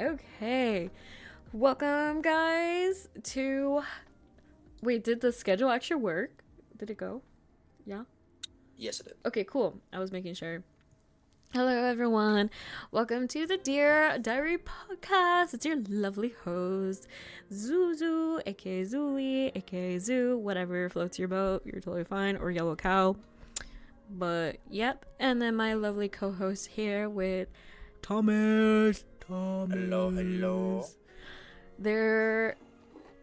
Okay. Welcome, guys, to. Wait, did the schedule actually work? Did it go? Yeah? Yes, it did. Okay, cool. I was making sure. Hello, everyone. Welcome to the Dear Diary Podcast. It's your lovely host, Zuzu, aka Zuli, aka Zoo, whatever floats your boat. You're totally fine. Or Yellow Cow. But, yep. And then my lovely co host here with Thomas. Hello. There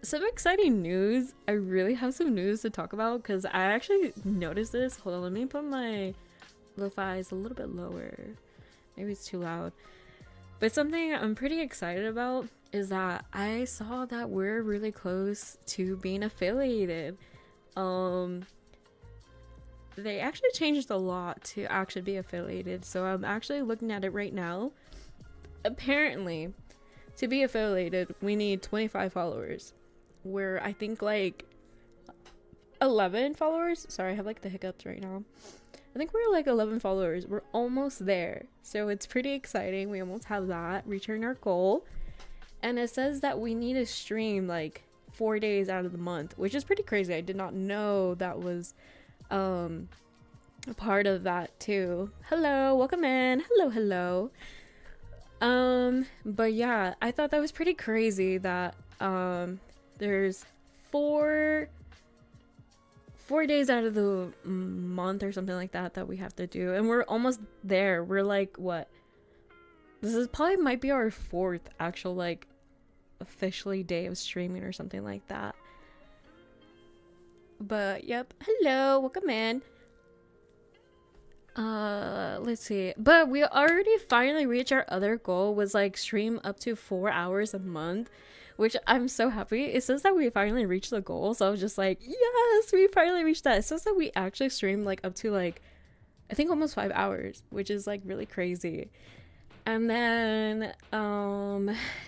some exciting news. I really have some news to talk about because I actually noticed this. Hold on, let me put my lo-fi's a little bit lower. Maybe it's too loud. But something I'm pretty excited about is that I saw that we're really close to being affiliated. They actually changed a lot to actually be affiliated, so I'm actually looking at it right now. Apparently, to be affiliated, we need 25 followers. We're, I think, like 11 followers. Sorry, I have like the hiccups right now. I think we're like 11 followers. We're almost there. So it's pretty exciting. We almost have that, reaching our goal. And it says that we need to stream like 4 days out of the month, which is pretty crazy. I did not know that was a part of that too. Hello, welcome in. Hello. But yeah, I thought that was pretty crazy that there's four days out of the month or something like that we have to do, and we're almost there. We're like, what, this is probably might be our fourth actual like officially day of streaming or something like that. But yep, hello, welcome in. Let's see. But we already finally reached our other goal, was like stream up to 4 hours a month, which I'm so happy. It says that we finally reached the goal, so I was just like, yes, we finally reached that. It says that we actually streamed like up to like, I think almost 5 hours, which is like really crazy. And then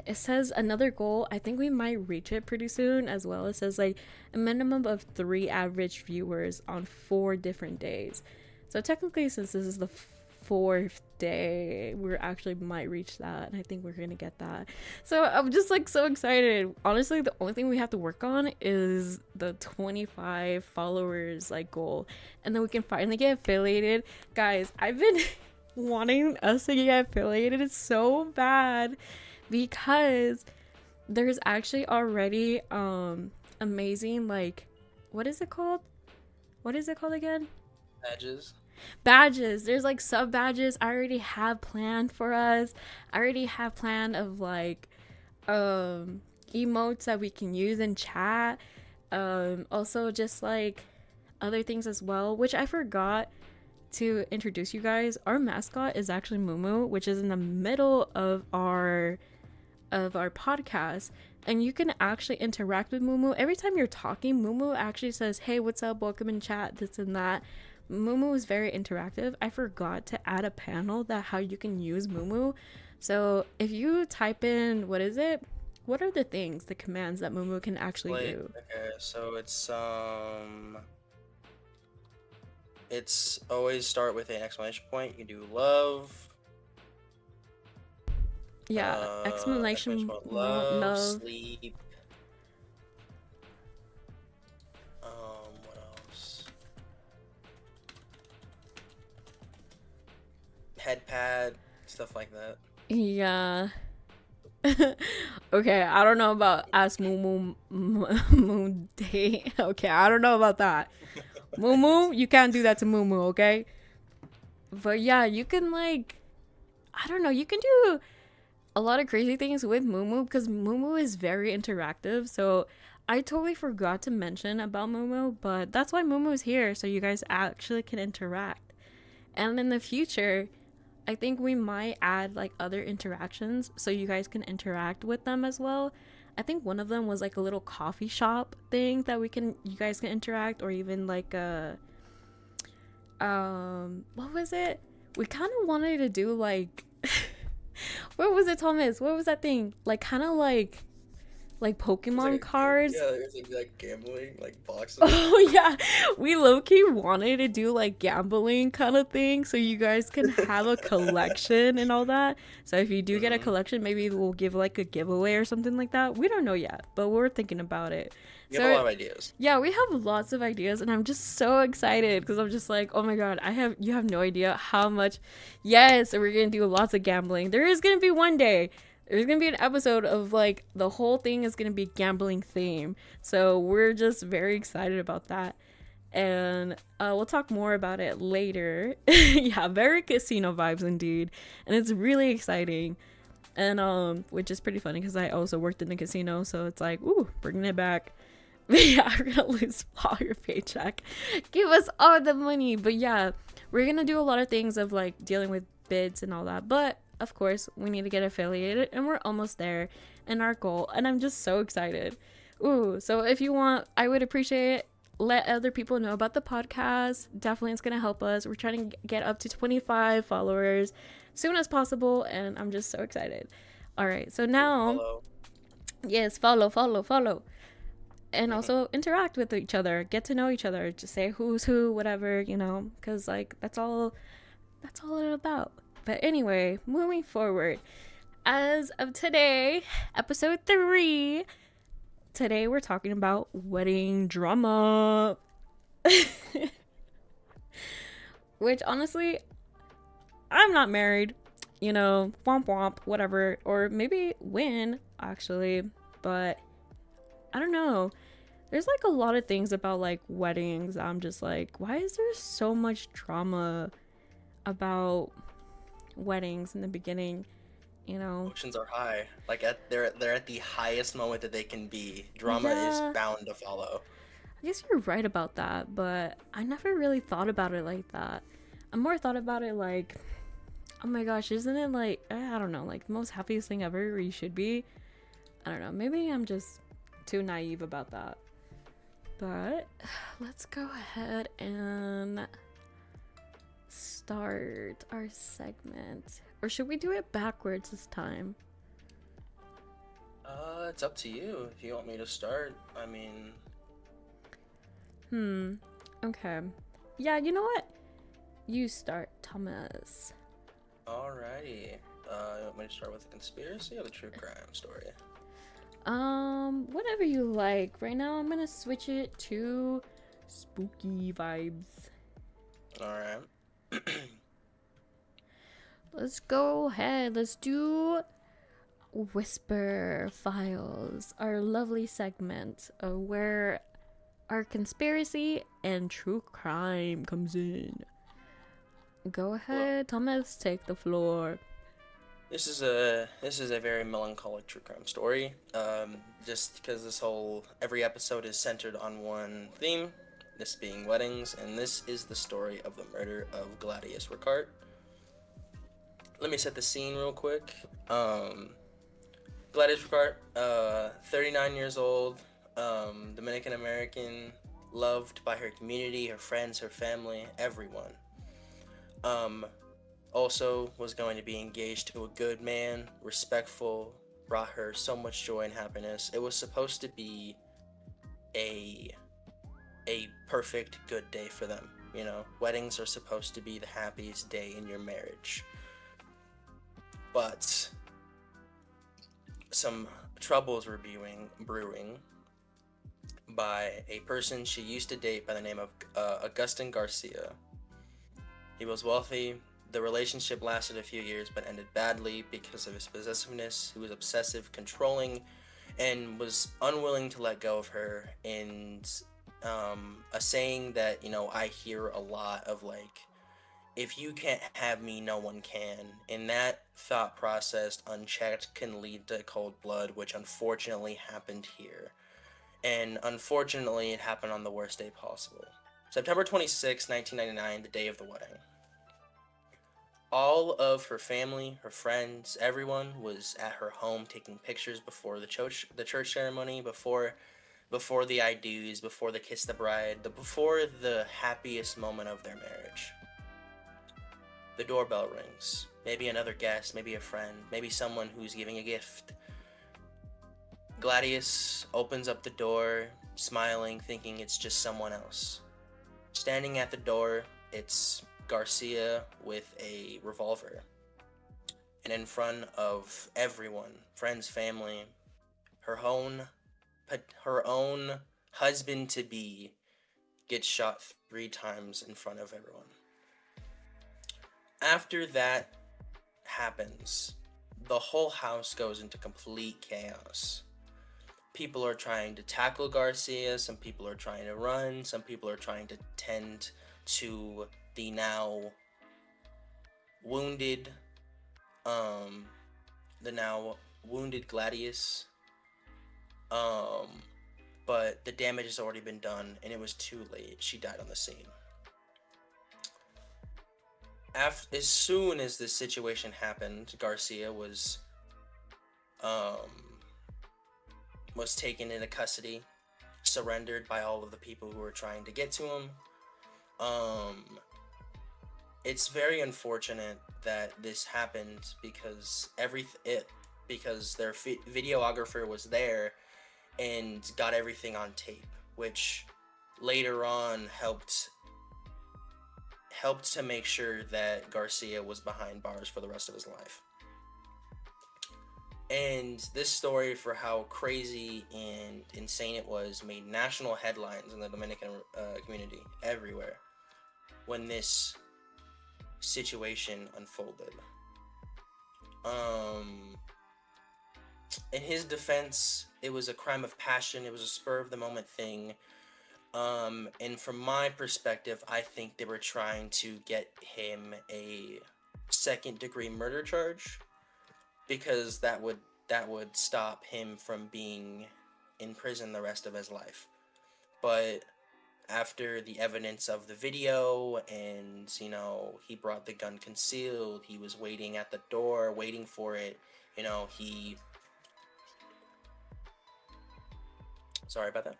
it says another goal, I think we might reach it pretty soon as well. It says like a minimum of 3 average viewers on 4 different days. So technically, since this is the 4th day, we actually might reach that, and I think we're gonna get that. So I'm just like so excited. Honestly, the only thing we have to work on is the 25 followers like goal, and then we can finally get affiliated. Guys, I've been wanting us to get affiliated so bad because there's actually already amazing, like, what is it called again? Badges. There's like sub badges I already have planned for us. I already have planned of like emotes that we can use in chat. Also just like other things as well, which I forgot to introduce you guys. Our mascot is actually Mumu, which is in the middle of our podcast, and you can actually interact with Mumu. Every time you're talking, Mumu actually says, hey, what's up, welcome in chat, this and that. Mumu is very interactive. I forgot to add a panel that how you can use Mumu. So if you type in, what is it? What are the things, the commands that Mumu can actually do? Okay, so it's always start with an exclamation point. You can do love. Yeah, exclamation point, love, love. sleep. What else? Head pad, stuff like that. Yeah. Okay, I don't know about ask Moo Day. Okay, I don't know about that. Moo, you can't do that to Moo, okay? But yeah, you can like, I don't know, you can do a lot of crazy things with Moo because Moo is very interactive. So I totally forgot to mention about Moo, but that's why Moo is here, so you guys actually can interact. And in the future, I think we might add like other interactions so you guys can interact with them as well. I think one of them was like a little coffee shop thing that you guys can interact, or even like a what was it? We kind of wanted to do like what was it, Thomas? What was that thing? Like kind of like like There's Pokemon like a game. cards. Yeah, there's like gambling like boxes. Oh yeah, we low-key wanted to do like gambling kind of thing so you guys can have a collection and all that. So if you do get a Mm-hmm. collection, maybe we'll give like a giveaway or something like that. We don't know yet, but we're thinking about it. You have a So lot of ideas. yeah, we have lots of ideas and I'm just so excited because I'm just like, oh my god, you have no idea how much. Yes, we're gonna do lots of gambling. There is gonna be one day. There's gonna be an episode of like the whole thing is gonna be gambling theme. So we're just very excited about that. And we'll talk more about it later. Yeah, very casino vibes indeed. And it's really exciting. And which is pretty funny because I also worked in the casino, so it's like, ooh, bringing it back. But yeah, we're gonna lose all your paycheck. Give us all the money. But yeah, we're gonna do a lot of things of like dealing with bids and all that. But of course, we need to get affiliated, and we're almost there in our goal. And I'm just so excited. Ooh, so if you want, I would appreciate it. Let other people know about the podcast. Definitely, it's gonna help us. We're trying to get up to 25 followers soon as possible, and I'm just so excited. All right, so now, Follow. yes, follow, and also interact with each other, get to know each other, just say who's who, whatever, because like that's all it's about. But anyway, moving forward, as of today, episode 3, today we're talking about wedding drama. Which honestly, I'm not married, womp womp, whatever, or maybe when actually, but I don't know. There's like a lot of things about like weddings. I'm just like, why is there so much drama about weddings in the beginning? Emotions are high. Like they're at the highest moment that they can be. Drama is Yeah, bound to follow. I guess you're right about that, but I never really thought about it like that. I more thought about it like, oh my gosh, isn't it like, I don't know, like the most happiest thing ever where you should be? I don't know, maybe I'm just too naive about that. But let's go ahead and start our segment. Or should we do it backwards this time? It's up to you. If you want me to start, I mean, Okay. Yeah, you know what? You start, Thomas. alrighty. You want me to start with the conspiracy or the true crime story? Whatever you like. Right now I'm gonna switch it to spooky vibes. Alright. Let's go ahead. Let's do Whisper Files, our lovely segment where our conspiracy and true crime comes in. Go ahead, Thomas, take the floor. This is a very melancholic true crime story. Just because every episode is centered on one theme, this being weddings, and this is the story of the murder of Gladius Ricard. Let me set the scene real quick. Gladius Ricard, 39 years old, Dominican American, loved by her community, her friends, her family, everyone. Also was going to be engaged to a good man, respectful, brought her so much joy and happiness. It was supposed to be a perfect good day for them. Weddings are supposed to be the happiest day in your marriage. But some troubles were brewing by a person she used to date by the name of Augustin Garcia. He was wealthy. The relationship lasted a few years but ended badly because of his possessiveness. He was obsessive, controlling, and was unwilling to let go of her. And a saying that I hear a lot of, like, if you can't have me, no one can. And that thought process, unchecked, can lead to cold blood, which unfortunately happened here. And unfortunately, it happened on the worst day possible. September 26, 1999, the day of the wedding. All of her family, her friends, everyone was at her home taking pictures before the church ceremony, before the I do's, before the kiss the bride, before the happiest moment of their marriage. The doorbell rings. Maybe another guest, maybe a friend, maybe someone who's giving a gift. Gladius opens up the door, smiling, thinking it's just someone else. Standing at the door, it's Garcia with a revolver. And in front of everyone, friends, family, her own her own husband to be gets shot 3 times in front of everyone. After that happens, the whole house goes into complete chaos. People are trying to tackle Garcia, some people are trying to run, some people are trying to tend to the now wounded um the now wounded Gladius. Um but the damage has already been done and it was too late. She died on the scene. As soon as this situation happened, Garcia um was taken into custody, surrendered by all of the people who were trying to get to him. Um, it's very unfortunate that this happened because their videographer was there and got everything on tape, which later on helped to make sure that Garcia was behind bars for the rest of his life. And this story, for how crazy and insane it was, made national headlines in the Dominican community everywhere when this situation unfolded. Um, in his defense, it was a crime of passion. It was a spur of the moment thing. And from my perspective, I think they were trying to get him a second-degree murder charge because that would stop him from being in prison the rest of his life. But after the evidence of the video and he brought the gun concealed, he was waiting at the door waiting for it. He sorry about that.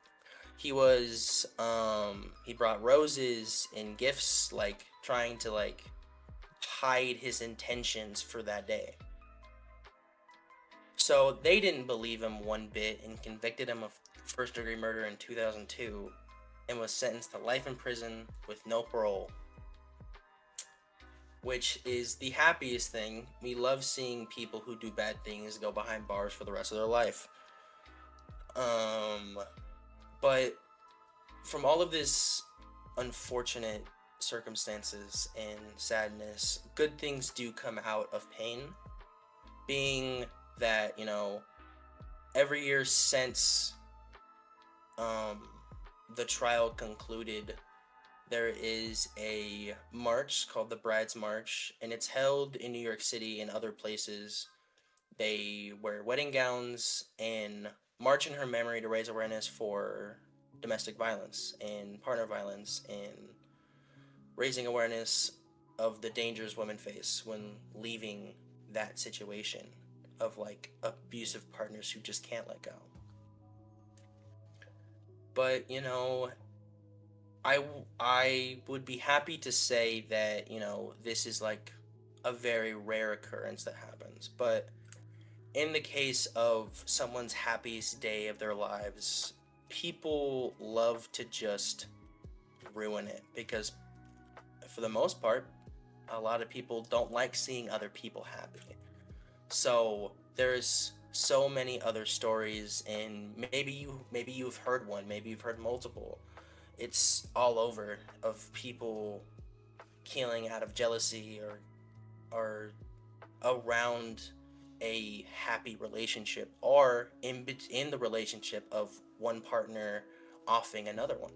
He brought roses and gifts, like trying to hide his intentions for that day. So they didn't believe him one bit and convicted him of first degree murder in 2002 and was sentenced to life in prison with no parole. Which is the happiest thing. We love seeing people who do bad things go behind bars for the rest of their life. But from all of this unfortunate circumstances and sadness, good things do come out of pain. Being that, every year since the trial concluded, there is a march called the Bride's March, and it's held in New York City and other places. They wear wedding gowns and march in her memory to raise awareness for domestic violence and partner violence, and raising awareness of the dangers women face when leaving that situation of abusive partners who just can't let go. But I would be happy to say that this is a very rare occurrence that happens. But in the case of someone's happiest day of their lives, people love to just ruin it because, for the most part, a lot of people don't like seeing other people happy. So there's so many other stories, and maybe you've heard one, maybe you've heard multiple. It's all over, of people killing out of jealousy or around a happy relationship, or in the relationship of one partner offing another one.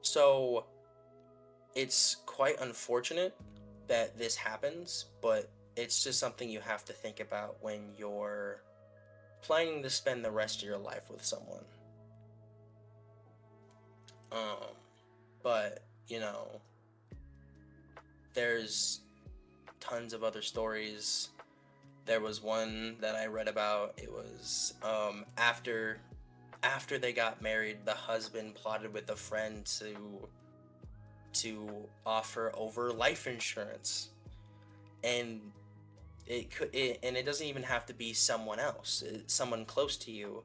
So it's quite unfortunate that this happens, but it's just something you have to think about when you're planning to spend the rest of your life with someone. But there's tons of other stories. There was one that I read about. It was after they got married, the husband plotted with a friend to offer over life insurance, and and it doesn't even have to be someone else. Someone close to you.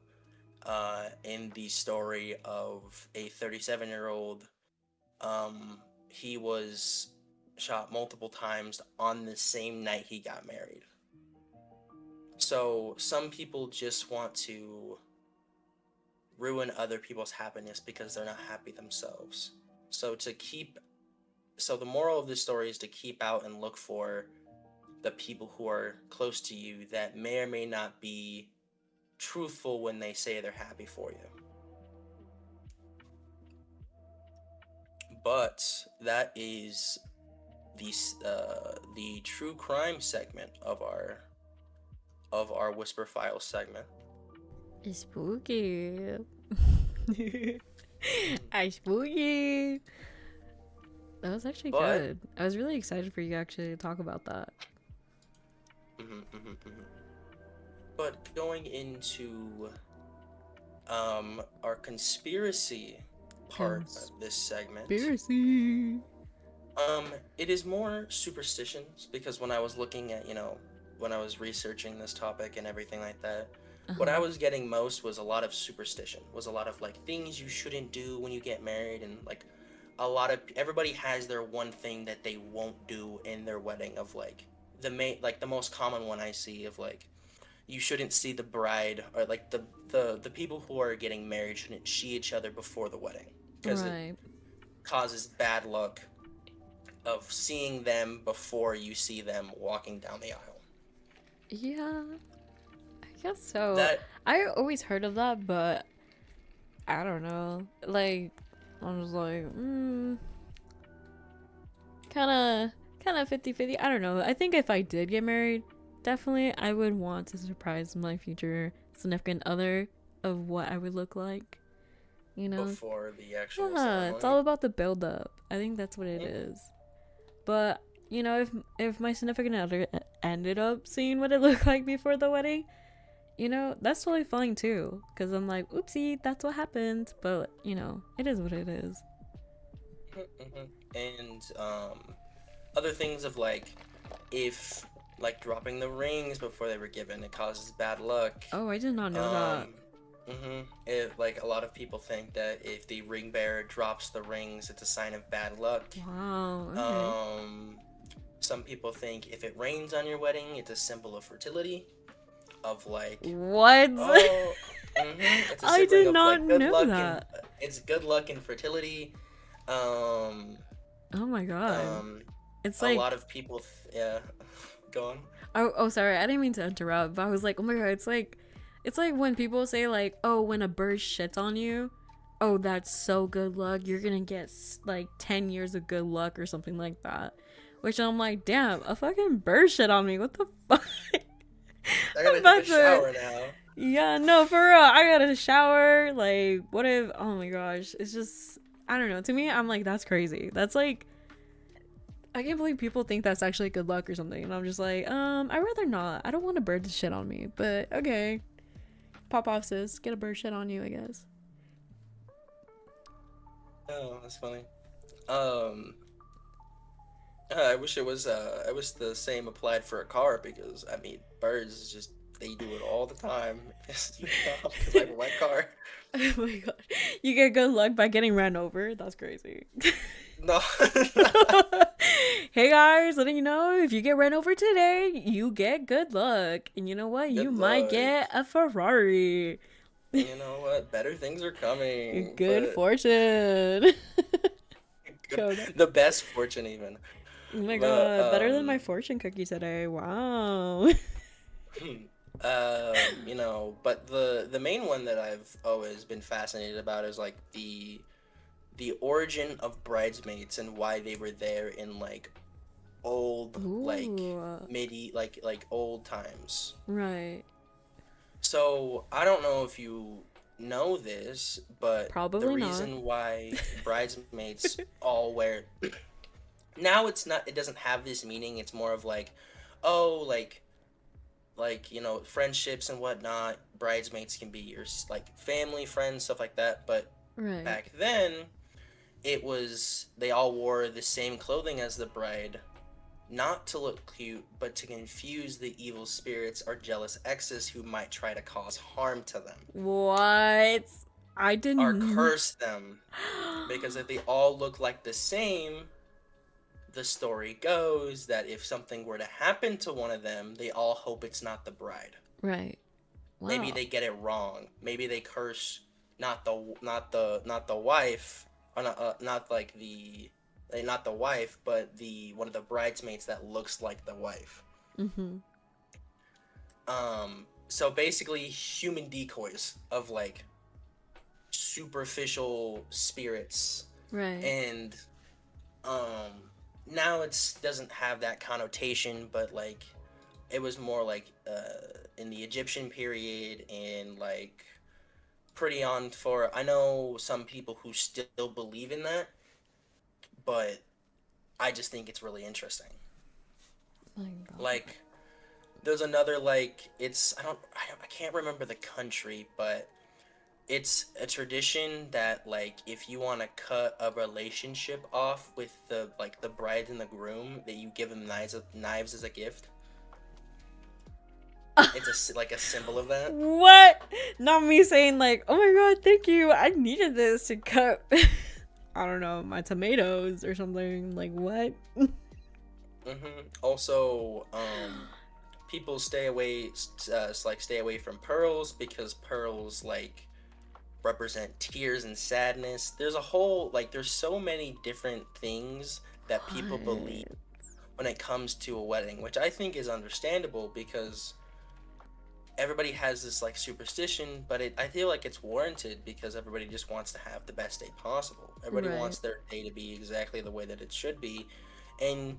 In the story of a 37-year-old, he was shot multiple times on the same night he got married. So some people just want to ruin other people's happiness because they're not happy themselves. So the moral of this story is to keep out and look for the people who are close to you that may or may not be truthful when they say they're happy for you. But that is the true crime segment of our Whisper Files segment. Spooky. I spooky. That was actually But good. I was really excited for you to actually talk about that. but going into our conspiracy part of this segment, Conspiracy. it is more superstitions, because when I was looking at, when I was researching this topic and everything like that, what I was getting most was a lot of superstition, was a lot of like things you shouldn't do when you get married, and like everybody has their one thing that they won't do in their wedding, of like the most common one I see of like, you shouldn't see the bride, or like the people who are getting married shouldn't see each other before the wedding, because it causes bad luck of seeing them before you see them walking down the aisle. Yeah, I guess so. That I always heard of that, but I don't know. Like, I was like, kind of 50-50. I don't know. I think if I did get married, definitely I would want to surprise my future significant other of what I would look like. You know? before the actual Yeah, ceremony. it's all about the build up. I think that's what it is. But if my significant other ended up seeing what it looked like before the wedding, that's totally fine too. Because I'm like, oopsie, that's what happened. But it is what it is. And other things of like, if like dropping the rings before they were given, it causes bad luck. Oh, I did not know that. It, like, a lot of people think that if the ring bearer drops the rings, it's a sign of bad luck. Wow. Okay. Some people think if it rains on your wedding, it's a symbol of fertility. Of like, what? it's a I sibling did of not like good know luck that. and it's good luck and fertility. Oh my god. It's A like, lot of people, yeah, go on. oh, sorry, I didn't mean to interrupt, but I was like, oh my god, it's like when people say like, oh, when a bird shits on you, oh, that's so good luck. You're gonna get like 10 years of good luck or something like that. Which I'm like, damn, a fucking bird shit on me. What the fuck? I gotta take a shower now. Yeah, no, for real. I gotta shower. Like, what if? Oh my gosh, it's just, I don't know. To me, I'm like, that's crazy. That's like, I can't believe people think that's actually good luck or something. And I'm just like, I'd rather not. I don't want a bird to shit on me. But okay, pop off, sis. Get a bird shit on you, I guess. Oh, that's funny. I wish it was. I wish the same applied for a car, because I mean, birds just, they do it all the time. Because I have a white car. Oh my god, you get good luck by getting ran over. That's crazy. No. Hey guys, letting you know, if you get ran over today, you get good luck. And you know what? You Good might luck. get a Ferrari. You know what? Better things are coming. Good But fortune. the best fortune, even. Oh my But god, better than my fortune cookie today. Wow. but the main one that I've always been fascinated about is like the origin of bridesmaids and why they were there in like old, like Ooh. like old times. Right. So I don't know if you know this, but the Probably not. reason why bridesmaids all wear now, it doesn't have this meaning. It's more of like, oh, like friendships and whatnot. Bridesmaids can be your like family, friends, stuff like that. But Right. back then, it was, they all wore the same clothing as the bride, not to look cute, but to confuse the evil spirits or jealous exes who might try to cause harm to them, What? I or didn't. curse them. Because if they all look like the same, the story goes that if something were to happen to one of them, they all hope it's not the bride. Right. Maybe Wow. they get it wrong. Maybe they curse not the wife, or not like not the wife, but the one of the bridesmaids that looks like the wife. Mm-hmm. So basically human decoys of like superficial spirits, Right. and now it's doesn't have that connotation, but like it was more like in the Egyptian period, and like pretty on for, I know some people who still believe in that, but I just think it's really interesting. My God. Like there's another, like, it's I can't remember the country, but it's a tradition that like if you want to cut a relationship off with the bride and the groom, that you give them knives as a gift. It's like a symbol of that. What? Not me saying like, "Oh my God, thank you. I needed this to cut." I don't know, my tomatoes or something. Like what? Also, people stay away from pearls because pearls like represent tears and sadness. There's a whole, like, there's so many different things that people believe What? when it comes to a wedding, which I think is understandable because everybody has this like superstition, but I feel like it's warranted because everybody just wants to have the best day possible. Everybody Right. wants their day to be exactly the way that it should be. And,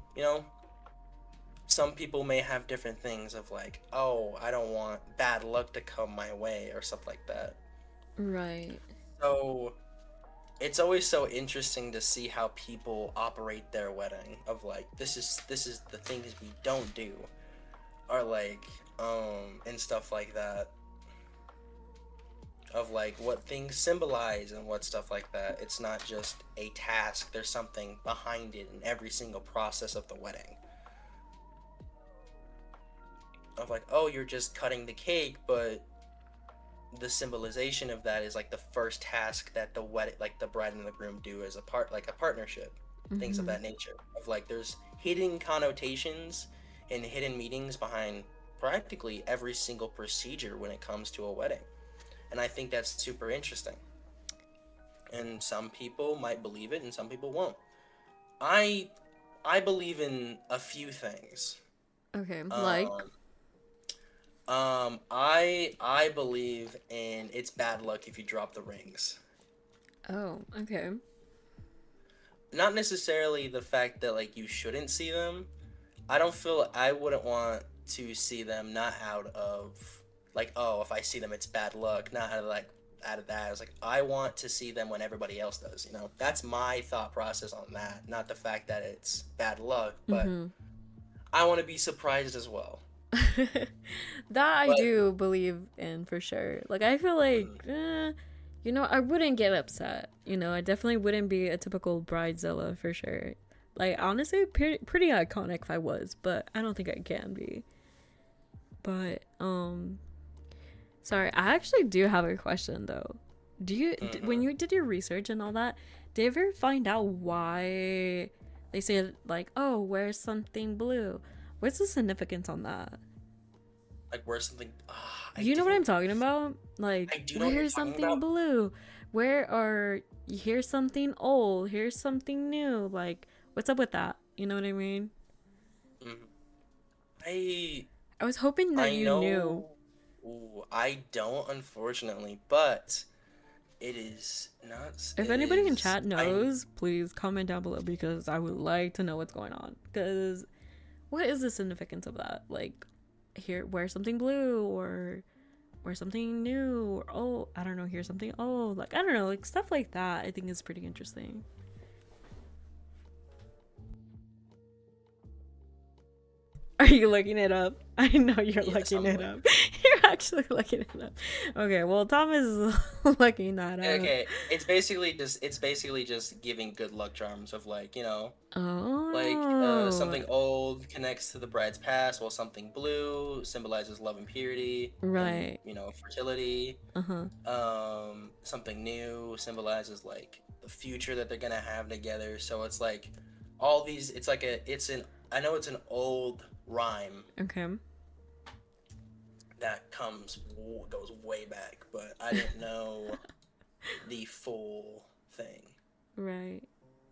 some people may have different things of like, oh, I don't want bad luck to come my way or stuff like that. Right. So it's always so interesting to see how people operate their wedding, of like, this is the things we don't do, or like and stuff like that, of like what things symbolize and what stuff like that. It's not just a task, there's something behind it in every single process of the wedding, of like, oh, you're just cutting the cake, but the symbolization of that is like the first task that the wedding, like the bride and the groom do as like a partnership, things of Mm-hmm. that nature, of like there's hidden connotations and hidden meanings behind practically every single procedure when it comes to a wedding. And I think that's super interesting, and some people might believe it and some people won't. I i believe in a few things. Okay. Like. um I believe in it's bad luck if you drop the rings. Oh. Okay. Not necessarily the fact that like you shouldn't see them. I don't feel, I wouldn't want to see them not out of like, oh, if I see them it's bad luck. Not out of like, out of that. I was like, I want to see them when everybody else does. That's my thought process on that. Not the fact that it's bad luck, but Mm-hmm. I want to be surprised as well. That I But do believe in for sure. Like I feel like, I wouldn't get upset. I definitely wouldn't be a typical bridezilla for sure. Like honestly, pretty iconic if I was, but I don't think I can be. But sorry, I actually do have a question though. When mhm. you did your research and all that, did you ever find out why they say like, oh, wear something blue? What's the significance on that? Like where something, I You know what didn't I'm talking about? Like, I do know what you're here's talking something about. blue. Where are here's something old. Here's something new. Like, what's up with that? You know what I mean? Mhm. I I was hoping that I you knew. know. Ooh, I don't, unfortunately, but it is nuts. If It anybody in is. chat knows, please comment down below because I would like to know what's going on. Because what is the significance of that? Like, here, wear something blue or something new or oh, I don't know, here's something old. Like, I don't know, like stuff like that. I think is pretty interesting. Are you looking it up? I know you're Yes, looking I'm it like, up. You're actually looking it up. Okay, well, Thomas is looking that up. Okay, it's basically just giving good luck charms of like, like Oh, something old connects to the bride's past, while something blue symbolizes love and purity and right. fertility. Uh huh. Something new symbolizes like the future that they're gonna have together. So it's like all these. It's like it's an. I know it's an old rhyme Okay. that goes way back, but I didn't know the full thing. Right.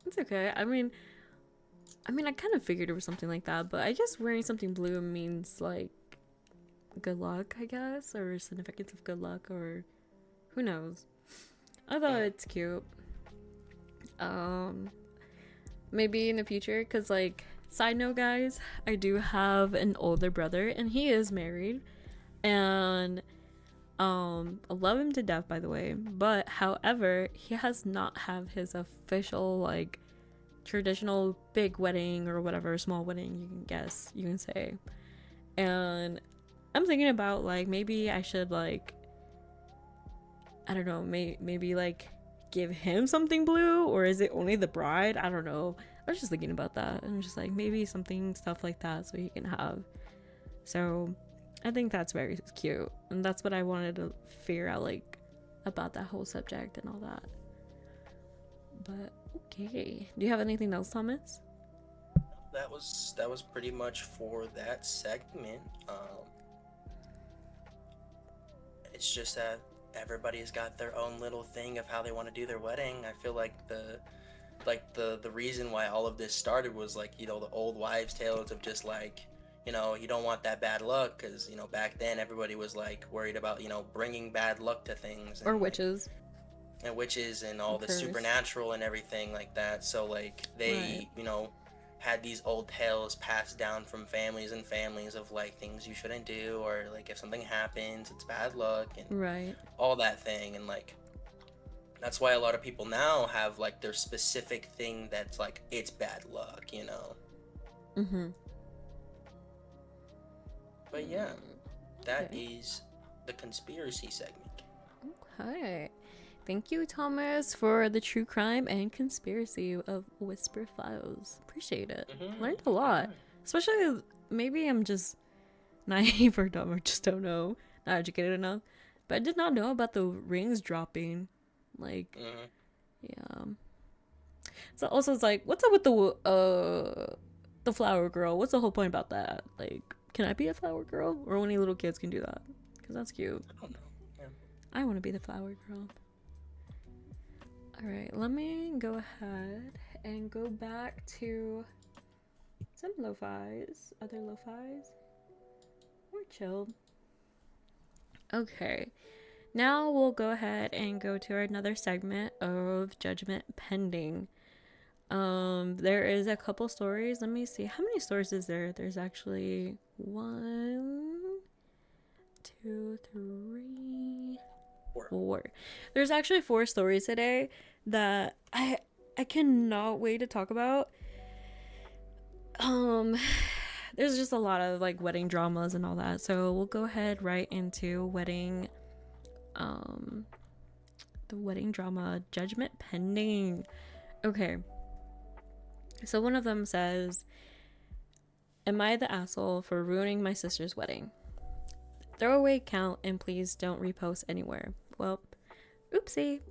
It's okay. I kind of figured it was something like that, but I guess wearing something blue means like good luck, I guess, or significance of good luck, or who knows. I thought Mhm. it's cute. Maybe in the future, because like, side note, guys, I do have an older brother, and he is married, and I love him to death, by the way. But however, he has not have his official like traditional big wedding or whatever small wedding you can say. And I'm thinking about like maybe I should like I don't know, maybe like give him something blue, or is it only the bride? I don't know. I was just thinking about that. I'm just like maybe something stuff like that so he can have. So I think that's very cute, and that's what I wanted to figure out like about that whole subject and all that. But okay, do you have anything else, Thomas? That was pretty much for that segment. It's just that everybody's got their own little thing of how they want to do their wedding. I feel like the reason why all of this started was like the old wives' tales of just like you don't want that bad luck because back then everybody was like worried about bringing bad luck to things Or and like witches? and witches and all Of the course. supernatural and everything like that. So like Right. they had these old tales passed down from families and families of like things you shouldn't do, or like if something happens it's bad luck and Right. all that thing. And like that's why a lot of people now have like their specific thing that's like it's bad luck. Mm-hmm. But yeah, that Okay. is the conspiracy segment. Okay. Thank you, Thomas, for the true crime and conspiracy of Whisper Files. Appreciate it. Learned a lot. Mm-hmm. Especially, maybe I'm just naive or dumb or just don't know. Not educated enough. But I did not know about the rings dropping. Like, Mm-hmm. yeah. So also, it's like, what's up with the flower girl? What's the whole point about that? Like, can I be a flower girl? Or only little kids can do that? Because that's cute. I don't know. Yeah. I want to be the flower girl. Alright, let me go ahead and go back to some lo-fis. Other lo-fis. More chilled. Okay. Now we'll go ahead and go to another segment of Judgment Pending. There is a couple stories. Let me see. How many stories is there? There's actually 1, 2, 3, 4. There's actually 4 stories today that I cannot wait to talk about. There's just a lot of like wedding dramas and all that. So we'll go ahead right into the wedding drama Judgment Pending. Okay. So one of them says, "Am I the asshole for ruining my sister's wedding? Throwaway count and please don't repost anywhere." Well, oopsie.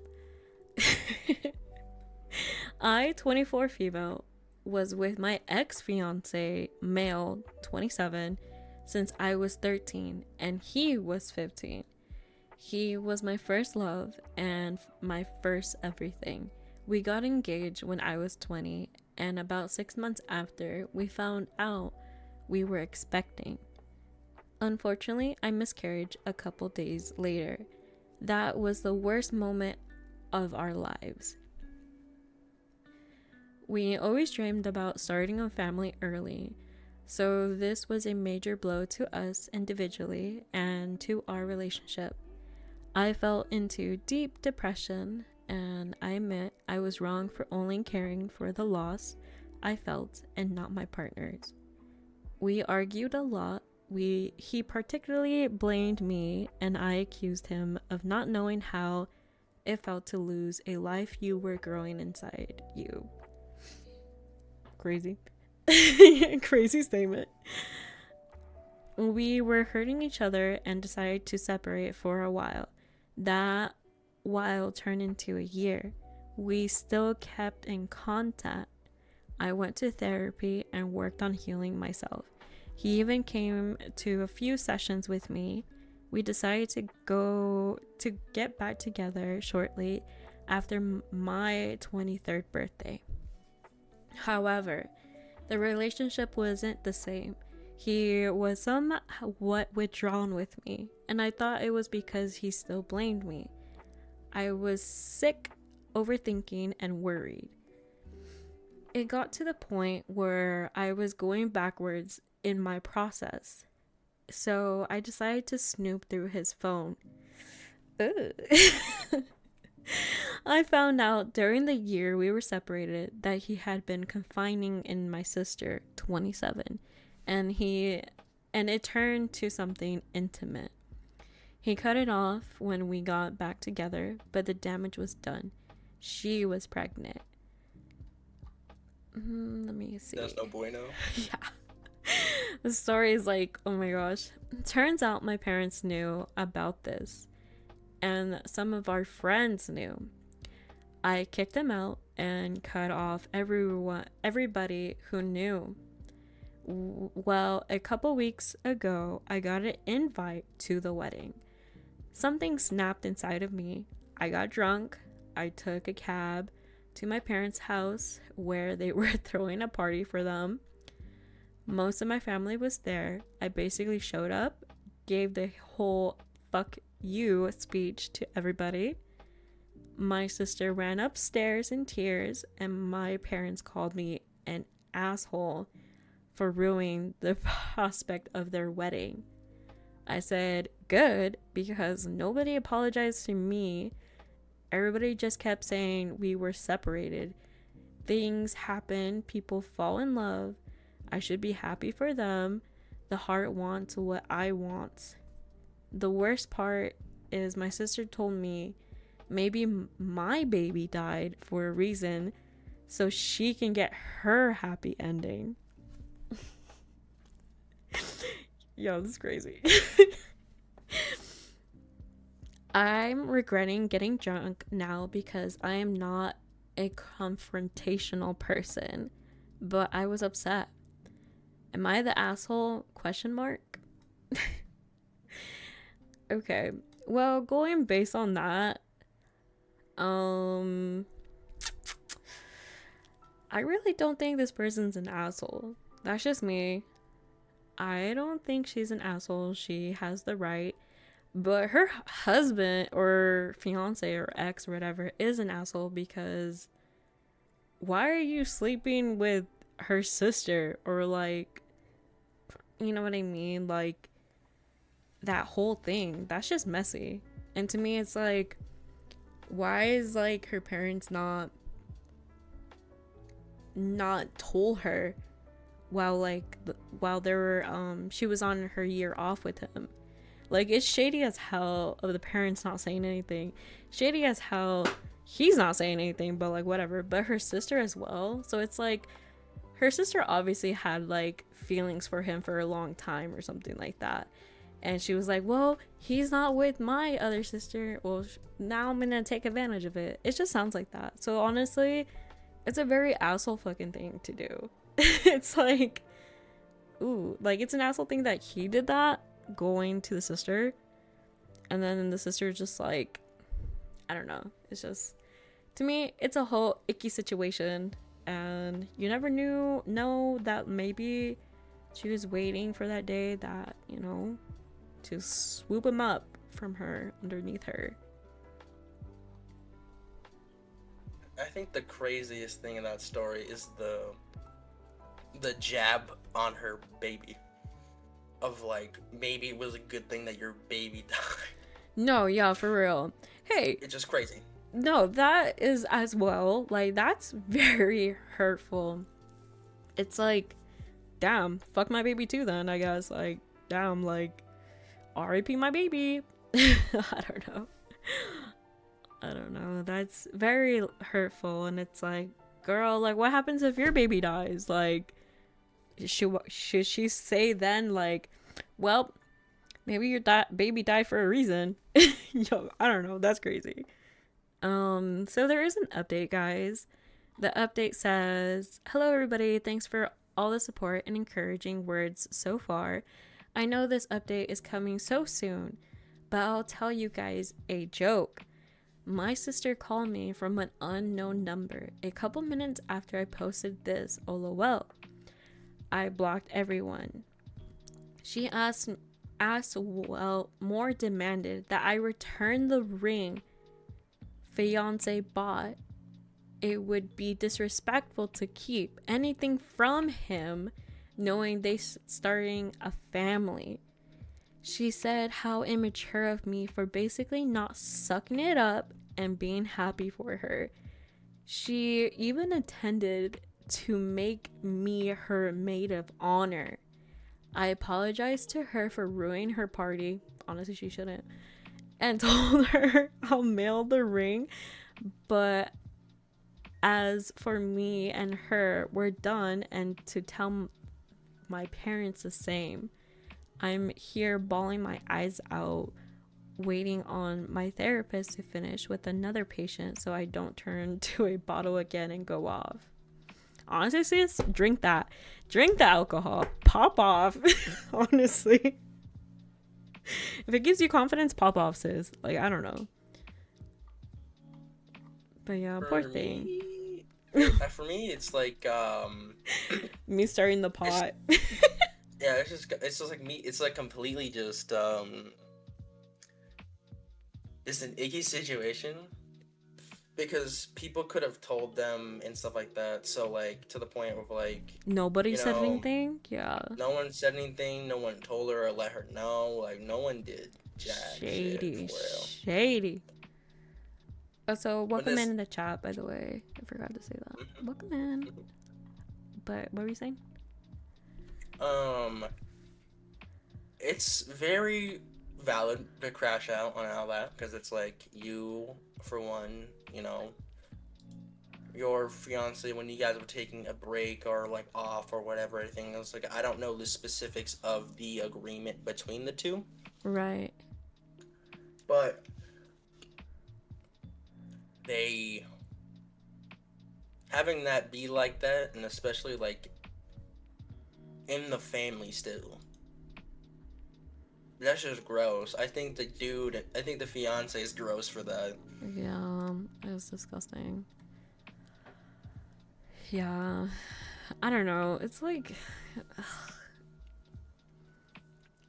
I, 24 female, was with my ex-fiance, male, 27, since I was 13 and he was 15. He was my first love and my first everything. We got engaged when I was 20, and about 6 months after, we found out we were expecting. Unfortunately, I miscarried a couple days later. That was the worst moment of our lives. We always dreamed about starting a family early, so this was a major blow to us individually and to our relationship. I fell into deep depression, and I admit I was wrong for only caring for the loss I felt and not my partner's. We argued a lot. he particularly blamed me, and I accused him of not knowing how it felt to lose a life you were growing inside you. Crazy. Crazy statement. We were hurting each other and decided to separate for a while. That while turned into a year. We still kept in contact. I went to therapy and worked on healing myself. He even came to a few sessions with me. We decided to get back together shortly after my 23rd birthday. However, the relationship wasn't the same. He was somewhat withdrawn with me, and I thought it was because he still blamed me. I was sick, overthinking, and worried. It got to the point where I was going backwards in my process. So I decided to snoop through his phone. I found out during the year we were separated that he had been confiding in my sister, 27, and it turned to something intimate. He cut it off when we got back together, but the damage was done. She was pregnant. Let me see. That's no bueno. Yeah. The story is like, oh my gosh. Turns out my parents knew about this, and some of our friends knew. I kicked them out and cut off everybody who knew. Well, a couple weeks ago, I got an invite to the wedding. Something snapped inside of me. I got drunk. I took a cab to my parents' house where they were throwing a party for them. Most of my family was there. I basically showed up, gave the whole fuck you speech to everybody. My sister ran upstairs in tears, and my parents called me an asshole for ruining the prospect of their wedding. I said, good, because nobody apologized to me. Everybody just kept saying we were separated. Things happen, people fall in love. I should be happy for them. The heart wants what I want. The worst part is my sister told me maybe my baby died for a reason so she can get her happy ending. Yo, this is crazy. I'm regretting getting drunk now because I am not a confrontational person, but I was upset. Am I the asshole? Question mark. Okay. Well, going based on that, I really don't think this person's an asshole. That's just me. I don't think she's an asshole. She has the right. But her husband or fiance or ex or whatever is an asshole, because why are you sleeping with her sister? Or like, you know what I mean? Like, that whole thing, that's just messy. And to me, it's like, why is like her parents not told her while they were she was on her year off with him? Like, it's shady as hell of the parents not saying anything. Shady as hell he's not saying anything, but like whatever. But her sister as well. So it's like her sister obviously had like feelings for him for a long time or something like that. And she was like, well, he's not with my other sister. Well, now I'm gonna take advantage of it. It just sounds like that. So honestly, it's a very asshole fucking thing to do. It's like, ooh, like it's an asshole thing that he did that, going to the sister, and then the sister just like, I don't know, it's just, to me, it's a whole icky situation, and you never know that maybe she was waiting for that day that, you know, to swoop him up from her, underneath her. I think the craziest thing in that story is the jab on her baby. Of like, maybe it was a good thing that your baby died. No, yeah, for real. Hey, It's just crazy. no, that is as well. Like, that's very hurtful. It's like, damn, fuck my baby too then, I guess. Like, damn, like, R.I.P. my baby. I don't know. That's very hurtful. And it's like, girl, like, what happens if your baby dies? Like, should she say then, like, well, maybe your baby died for a reason? Yo, I don't know. That's crazy. So there is an update, guys. The update says, hello, everybody. Thanks for all the support and encouraging words so far. I know this update is coming so soon, but I'll tell you guys a joke. My sister called me from an unknown number a couple minutes after I posted this, lol. I blocked everyone. She asked, well, more demanded that I return the ring fiance bought. It would be disrespectful to keep anything from him, knowing they starting a family. She said how immature of me for basically not sucking it up and being happy for her. She even attended to make me her maid of honor. I apologized to her for ruining her party. Honestly, she shouldn't. And told her I'll mail the ring. But as for me and her, we're done, and to tell my parents the same. I'm here bawling my eyes out, waiting on my therapist to finish with another patient so I don't turn to a bottle again and go off. Honestly, sis, drink that. Drink the alcohol. Pop off. Honestly. If it gives you confidence, pop off, sis. Like, I don't know. But yeah, poor thing. For me, it's like me stirring the pot. Yeah, it's just like me. It's like completely just it's an icky situation because people could have told them and stuff like that. So like to the point of like nobody said anything. Yeah. No one said anything. No one told her or let her know. Like no one did jack shady, shit for real. Shady. Also, welcome in the chat, by the way. I forgot to say that. Mm-hmm. Welcome in. Mm-hmm. But what were you saying? It's very valid to crash out on all that because it's like you, for one, you know, your fiance when you guys were taking a break or like off or whatever. Everything else, like I don't know the specifics of the agreement between the two. Right. But they having that be like that, and especially like in the family still, that's just gross. I think the fiance is gross for that. Yeah, it was disgusting. Yeah, I don't know. It's like,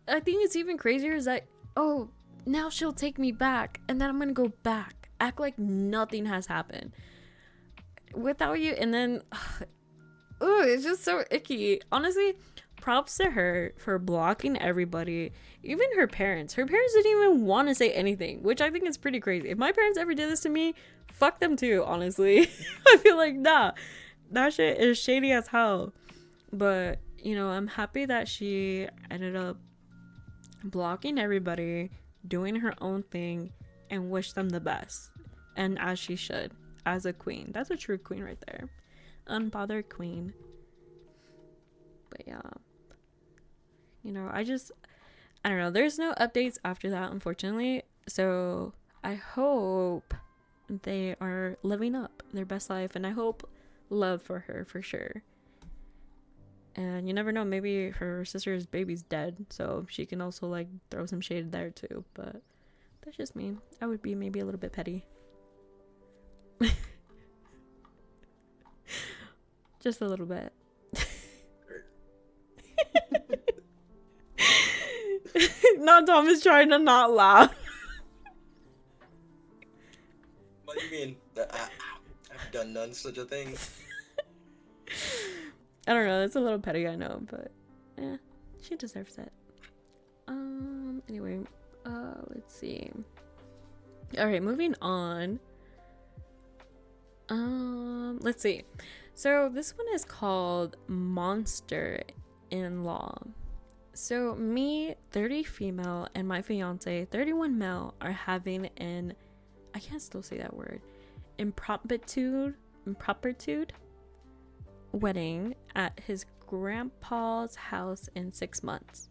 I think it's even crazier is that, oh, now she'll take me back, and then I'm gonna go back, act like nothing has happened without you, and then, it's just so icky. Honestly, props to her for blocking everybody, even her parents. Her parents didn't even want to say anything, which I think is pretty crazy. If my parents ever did this to me, fuck them too, honestly. I feel like, nah, that shit is shady as hell. But, you know, I'm happy that she ended up blocking everybody, doing her own thing, and wish them the best. And as she should, as a queen. That's a true queen right there. Unbothered queen. But yeah. You know, I don't know. There's no updates after that, unfortunately. So I hope they are living up their best life. And I hope love for her, for sure. And you never know. Maybe her sister's baby's dead. So she can also, like, throw some shade there, too. But that's just me. I would be maybe a little bit petty. Just a little bit. Not Thomas trying to not laugh. What do you mean? I've done none such a thing. I don't know. It's a little petty, I know, but she deserves it. Anyway, let's see. All right, moving on. Let's see. So this one is called Monster in Law. So me, 30 female, and my fiance, 31 male, are having an, I can't still say that word, impromptu wedding at his grandpa's house in 6 months.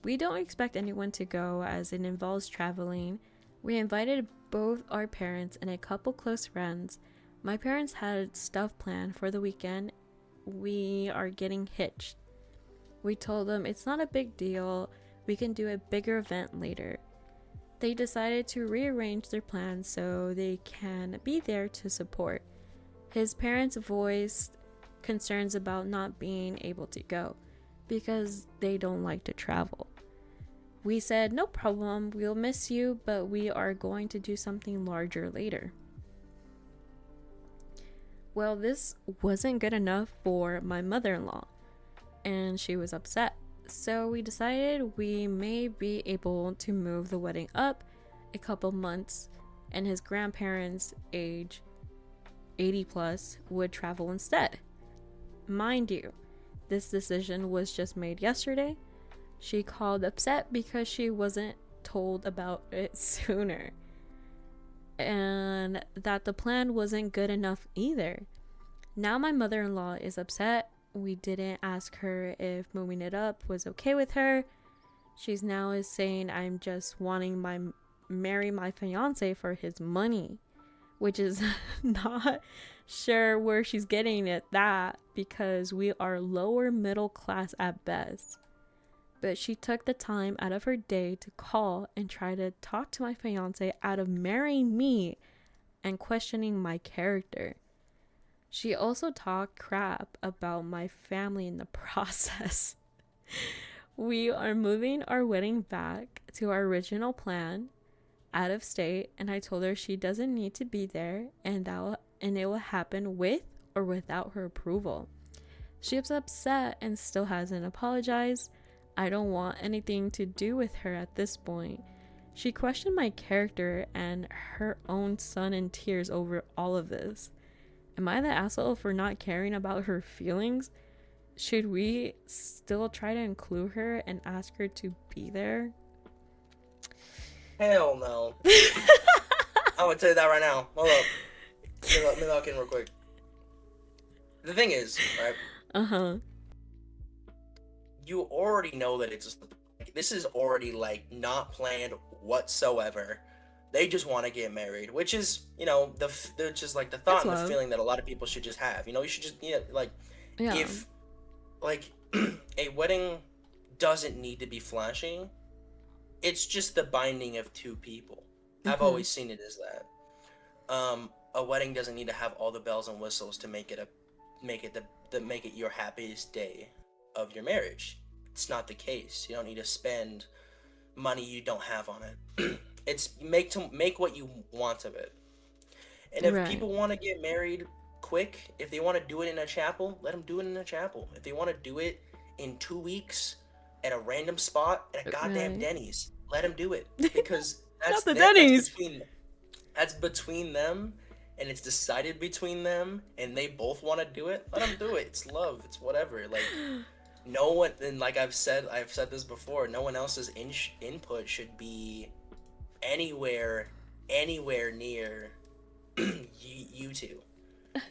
We don't expect anyone to go as it involves traveling. We invited both our parents and a couple close friends. My parents had stuff planned for the weekend. We are getting hitched. We told them it's not a big deal. We can do a bigger event later. They decided to rearrange their plans so they can be there to support. His parents voiced concerns about not being able to go because they don't like to travel. We said, no problem, we'll miss you, but we are going to do something larger later. Well, this wasn't good enough for my mother-in-law, and she was upset. So we decided we may be able to move the wedding up a couple months, and his grandparents, age 80 plus, would travel instead. Mind you, this decision was just made yesterday. She called upset because she wasn't told about it sooner, and that the plan wasn't good enough either. Now my mother-in-law is upset. We didn't ask her if moving it up was okay with her. She's now is saying I'm just wanting my marry my fiance for his money, which is not sure where she's getting it that, because we are lower middle class at best. But she took the time out of her day to call and try to talk to my fiance out of marrying me and questioning my character. She also talked crap about my family in the process. We are moving our wedding back to our original plan out of state, and I told her she doesn't need to be there, and it will happen with or without her approval. She was upset and still hasn't apologized. I don't want anything to do with her at this point. She questioned my character and her own son in tears over all of this. Am I the asshole for not caring about her feelings? Should we still try to include her and ask her to be there? Hell no. I'm gonna tell you that right now. Hold up. Let me lock in real quick. The thing is, right? Uh-huh. You already know that this is already like not planned whatsoever. They just want to get married, which is, just like the thought That's and the love. feeling that a lot of people should just have. You should just, like, Yeah. if, like, a wedding doesn't need to be flashy, it's just the binding of two people. I've always seen it as that. A wedding doesn't need to have all the bells and whistles to make it your happiest day of your marriage. It's not the case. You don't need to spend money you don't have on it. It's make what you want of it. And if Right. people want to get married quick, if they want to do it in a chapel, let them do it in a chapel. If they want to do it in 2 weeks at a random spot at a goddamn Right. Denny's, let them do it, because Not the Denny's. that's between them, and it's decided between them, and they both want to do it. Let them do it. It's love. It's whatever. Like, no one, and like I've said this before. No one else's input should be anywhere near you two.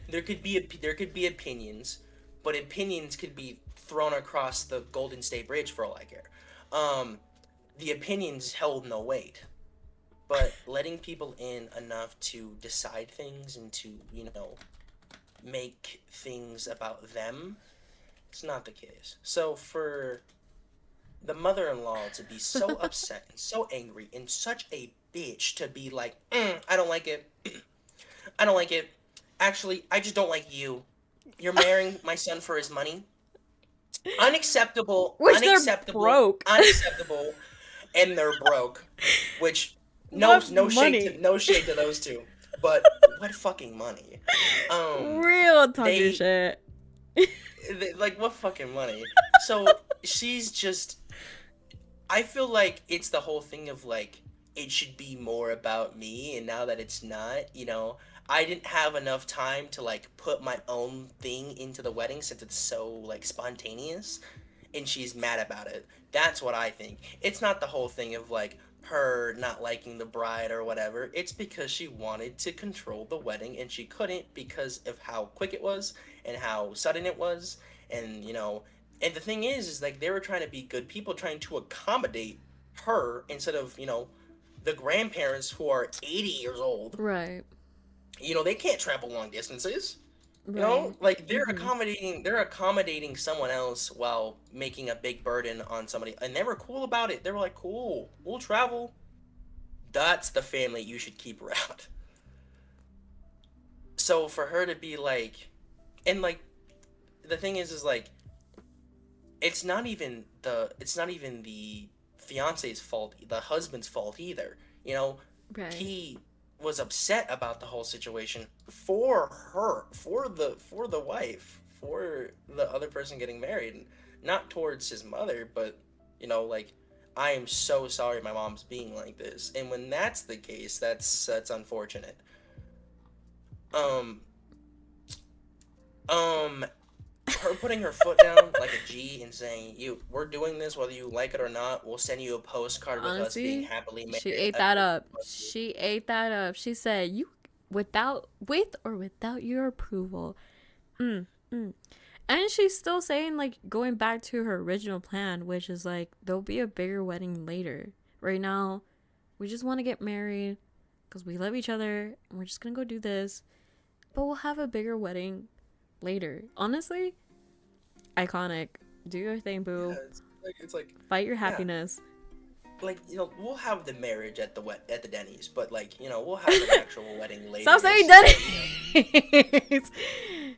There could be opinions, but opinions could be thrown across the Golden State Bridge for all I care. The opinions held no weight, but letting people in enough to decide things and to make things about them, it's not the case. So for the mother-in-law to be so upset and so angry and such a bitch to be like, I don't like it. I don't like it. Actually, I just don't like you. You're marrying my son for his money. Unacceptable. Which Unacceptable. they're broke. Unacceptable. And they're broke. Which no shade to those two. But what fucking money? Real talking shit. Like, what fucking money? So she's just, I feel like it's the whole thing of like, it should be more about me, and now that it's not, I didn't have enough time to like put my own thing into the wedding since it's so like spontaneous, and she's mad about it. That's what I think. It's not the whole thing of like her not liking the bride or whatever. It's because she wanted to control the wedding and she couldn't because of how quick it was and how sudden it was. And, and the thing is like they were trying to be good people, trying to accommodate her instead of, the grandparents who are 80 years old. Right. They can't travel long distances. Right. Like Mm-hmm. they're accommodating someone else while making a big burden on somebody, and they were cool about it. They were like, "Cool, we'll travel." That's the family you should keep around. So for her to be like, and like, the thing is like, it's not even the fiance's fault, the husband's fault either. Right. He was upset about the whole situation for her, for the wife, for the other person getting married, not towards his mother, but like, I am so sorry my mom's being like this. And when that's the case, that's unfortunate. Um um her putting her foot down like a G and saying, we're doing this whether you like it or not. We'll send you a postcard with us being Honestly, happily she married. ate that up. She ate that up. She said, "You with or without your approval." Mm, mm. And she's still saying like going back to her original plan, which is like there'll be a bigger wedding later. Right now, we just want to get married because we love each other and we're just gonna go do this. But we'll have a bigger wedding later. Honestly, iconic. Do your thing, Yeah, boo. it's like Fight your yeah, happiness. like we'll have the marriage at the Denny's, but like we'll have an actual wedding Stop later. saying So Denny's.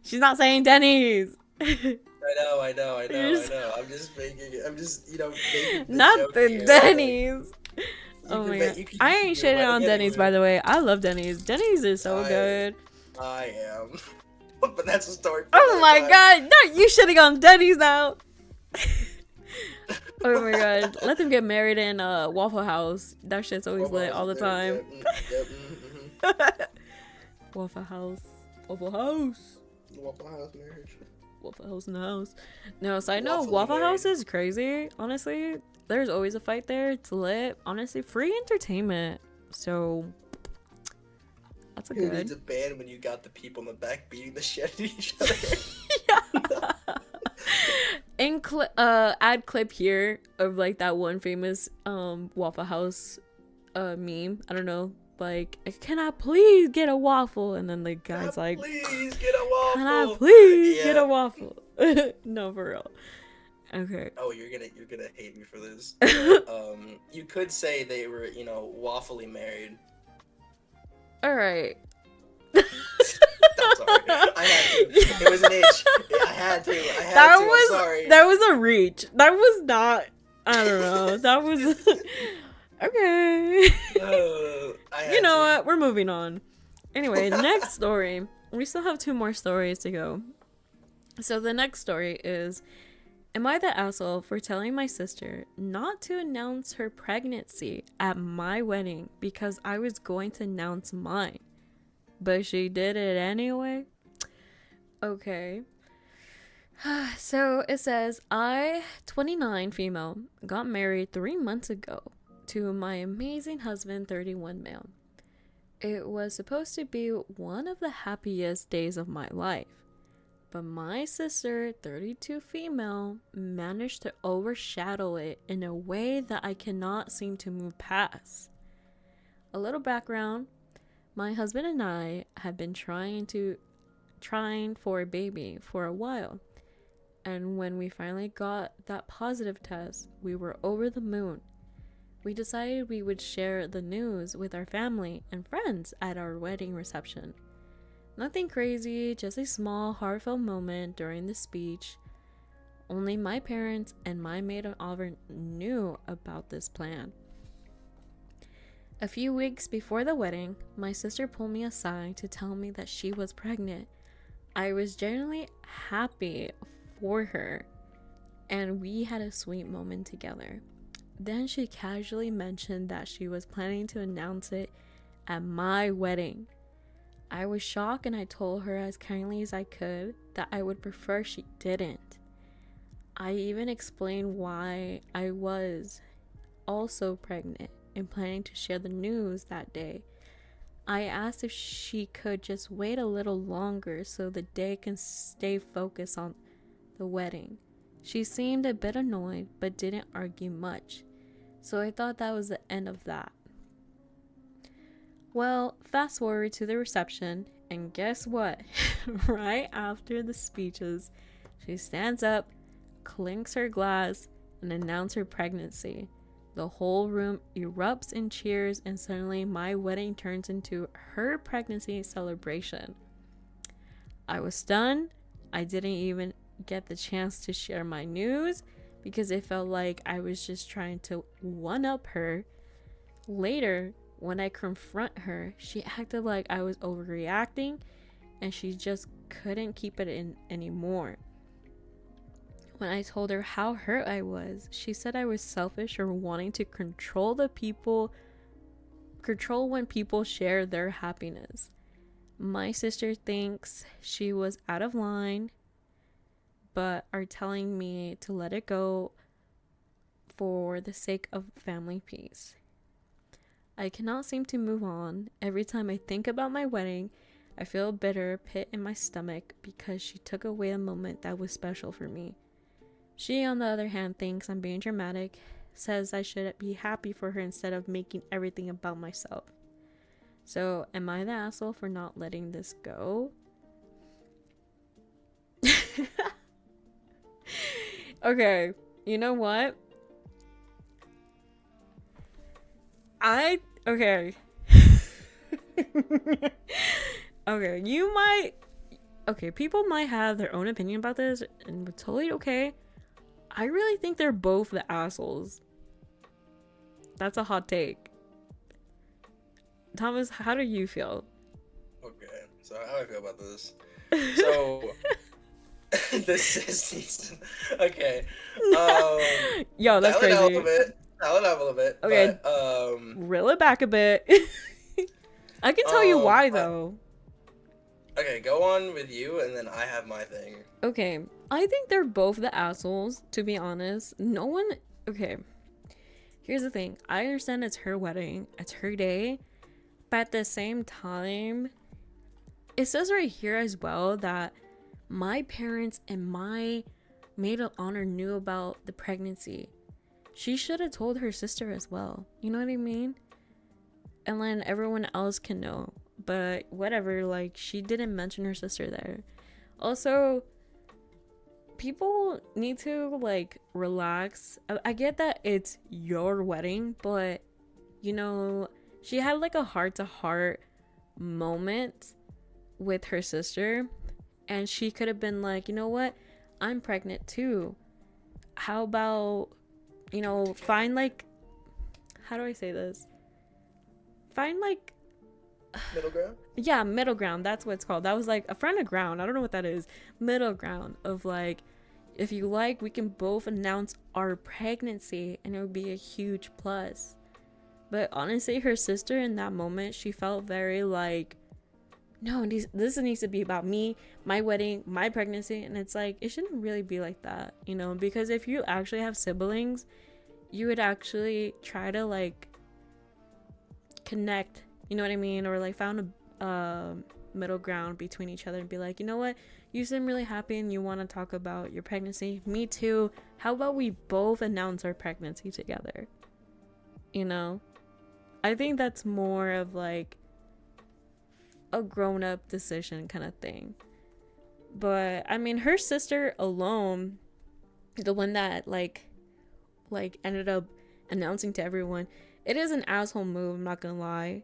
She's not saying Denny's. I know, I know, I know, You're I know. I'm just making the not joke the here. Like Denny's. you Oh can my make god. you can I you can ain't do a shitting on wedding Denny's, by anywhere. the way. I love Denny's. Denny's is so I good. I am, but that's a story for Oh another my time. god. Not you shitting on Denny's now. Oh my god. Let them get married in Waffle House. That shit's always Waffle lit House all is the there. time. Yep, yep. Mm-hmm. Waffle House. Waffle House. Waffle House marriage. Waffle House in the house. No, so I know Waffly Waffle House married. is crazy. Honestly, there's always a fight there. It's lit. Honestly, free entertainment. So that's a Who needs good. a band when you got the people in the back beating the shit out of each other? Yeah. Add clip here of like that one famous Waffle House meme. I don't know. Like, can I please get a waffle? And then the Can I guy's like, please get a can I waffle? please get Yeah. a waffle? No, for real. Okay. Oh, you're gonna hate me for this, but you could say they were waffly married. All right. I'm sorry. I had to. It was an itch. I had to. I had That to. I'm was sorry. that was a reach. That was not. I don't know. That was okay. I You had know to. what? We're moving on. Anyway, next story. We still have two more stories to go. So the next story is, am I the asshole for telling my sister not to announce her pregnancy at my wedding because I was going to announce mine? But she did it anyway? Okay. So it says, I, 29 female, got married 3 months ago to my amazing husband, 31 male. It was supposed to be one of the happiest days of my life. But my sister, 32 female, managed to overshadow it in a way that I cannot seem to move past. A little background. My husband and I have been trying for a baby for a while. And when we finally got that positive test, we were over the moon. We decided we would share the news with our family and friends at our wedding reception. Nothing crazy, just a small, heartfelt moment during the speech. Only my parents and my maid of honor knew about this plan. A few weeks before the wedding, my sister pulled me aside to tell me that she was pregnant. I was genuinely happy for her, and we had a sweet moment together. Then she casually mentioned that she was planning to announce it at my wedding. I was shocked, and I told her as kindly as I could that I would prefer she didn't. I even explained why I was also pregnant and planning to share the news that day. I asked if she could just wait a little longer so the day can stay focused on the wedding. She seemed a bit annoyed but didn't argue much, so I thought that was the end of that. Well, fast forward to the reception, and guess what? Right after the speeches, she stands up, clinks her glass, and announces her pregnancy. The whole room erupts in cheers, and suddenly my wedding turns into her pregnancy celebration. I was stunned. I didn't even get the chance to share my news because it felt like I was just trying to one up her. Later, when I confront her, she acted like I was overreacting and she just couldn't keep it in anymore. When I told her how hurt I was, she said I was selfish or wanting to control when people share their happiness. My sister thinks she was out of line, but are telling me to let it go for the sake of family peace. I cannot seem to move on. Every time I think about my wedding, I feel a bitter pit in my stomach because she took away a moment that was special for me. She, on the other hand, thinks I'm being dramatic, says I should be happy for her instead of making everything about myself. So, am I the asshole for not letting this go? Okay, you know what? Okay. Okay, people might have their own opinion about this, and it's totally okay. I really think they're both the assholes. That's a hot take. Thomas, how do you feel? Okay, so how do I feel about this? So, this is okay. Yo, that's crazy. Dial it up a little bit. Okay, but reel it back a bit. I can tell you why though. Okay, go on with you, and then I have my thing. Okay, I think they're both the assholes, to be honest. Okay, here's the thing. I understand it's her wedding, it's her day, but at the same time, it says right here as well that my parents and my maid of honor knew about the pregnancy. She should have told her sister as well. You know what I mean? And then everyone else can know. But whatever, like, she didn't mention her sister there. Also, people need to, like, relax. I get that it's your wedding, but, you know, she had, like, a heart-to-heart moment with her sister. And she could have been like, you know what? I'm pregnant, too. How about, you know, find, like... How do I say this? Find, like... Middle ground? Yeah, middle ground. That's what it's called. That was like a front of ground. I don't know what that is. Middle ground of like, if you like, we can both announce our pregnancy and it would be a huge plus. But honestly, her sister in that moment, she felt very like, no, this needs to be about me, my wedding, my pregnancy. And it's like, it shouldn't really be like that, you know, because if you actually have siblings, you would actually try to like connect. You know what I mean? Or like found a middle ground between each other and be like, you know what? You seem really happy and you want to talk about your pregnancy. Me too. How about we both announce our pregnancy together? You know? I think that's more of like a grown-up decision kind of thing. But I mean, her sister alone, the one that like ended up announcing to everyone, it is an asshole move, I'm not gonna lie.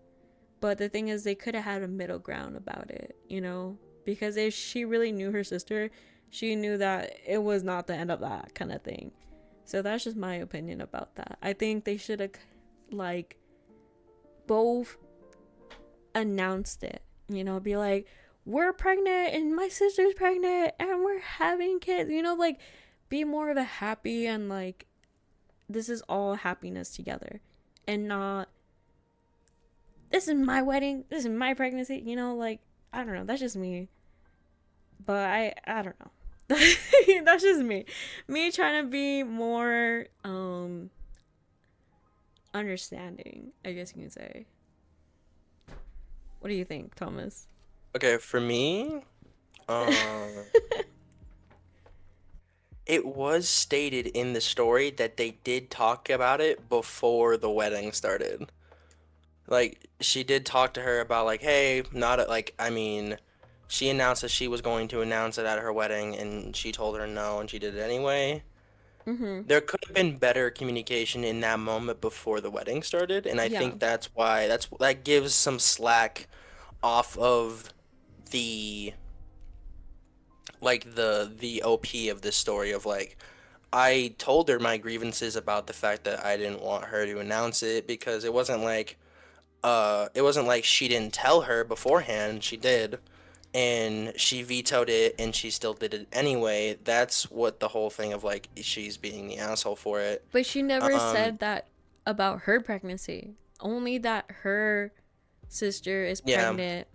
But the thing is, they could have had a middle ground about it, you know? Because if she really knew her sister, she knew that it was not the end of that kind of thing. So that's just my opinion about that. I think they should have, like, both announced it. You know, be like, we're pregnant and my sister's pregnant and we're having kids. You know, like, be more of a happy and, like, this is all happiness together. And not... this is my wedding, this is my pregnancy, you know, like, I don't know, that's just me. But I don't know. That's just me. Me trying to be more understanding, I guess you can say. What do you think, Thomas? Okay, for me, um, it was stated in the story that they did talk about it before the wedding started. Like, she did talk to her about, like, hey, not a, like, I mean, she announced that she was going to announce it at her wedding, and she told her no, and she did it anyway. Mm-hmm. There could have been better communication in that moment before the wedding started, and I Yeah. think that's why that gives some slack off of the the OP of this story of like I told her my grievances about the fact that I didn't want her to announce it because it wasn't like she didn't tell her beforehand, she did. And she vetoed it and she still did it anyway. That's what the whole thing of like she's being the asshole for it. But she never Um said that about her pregnancy. Only that her sister is yeah. pregnant.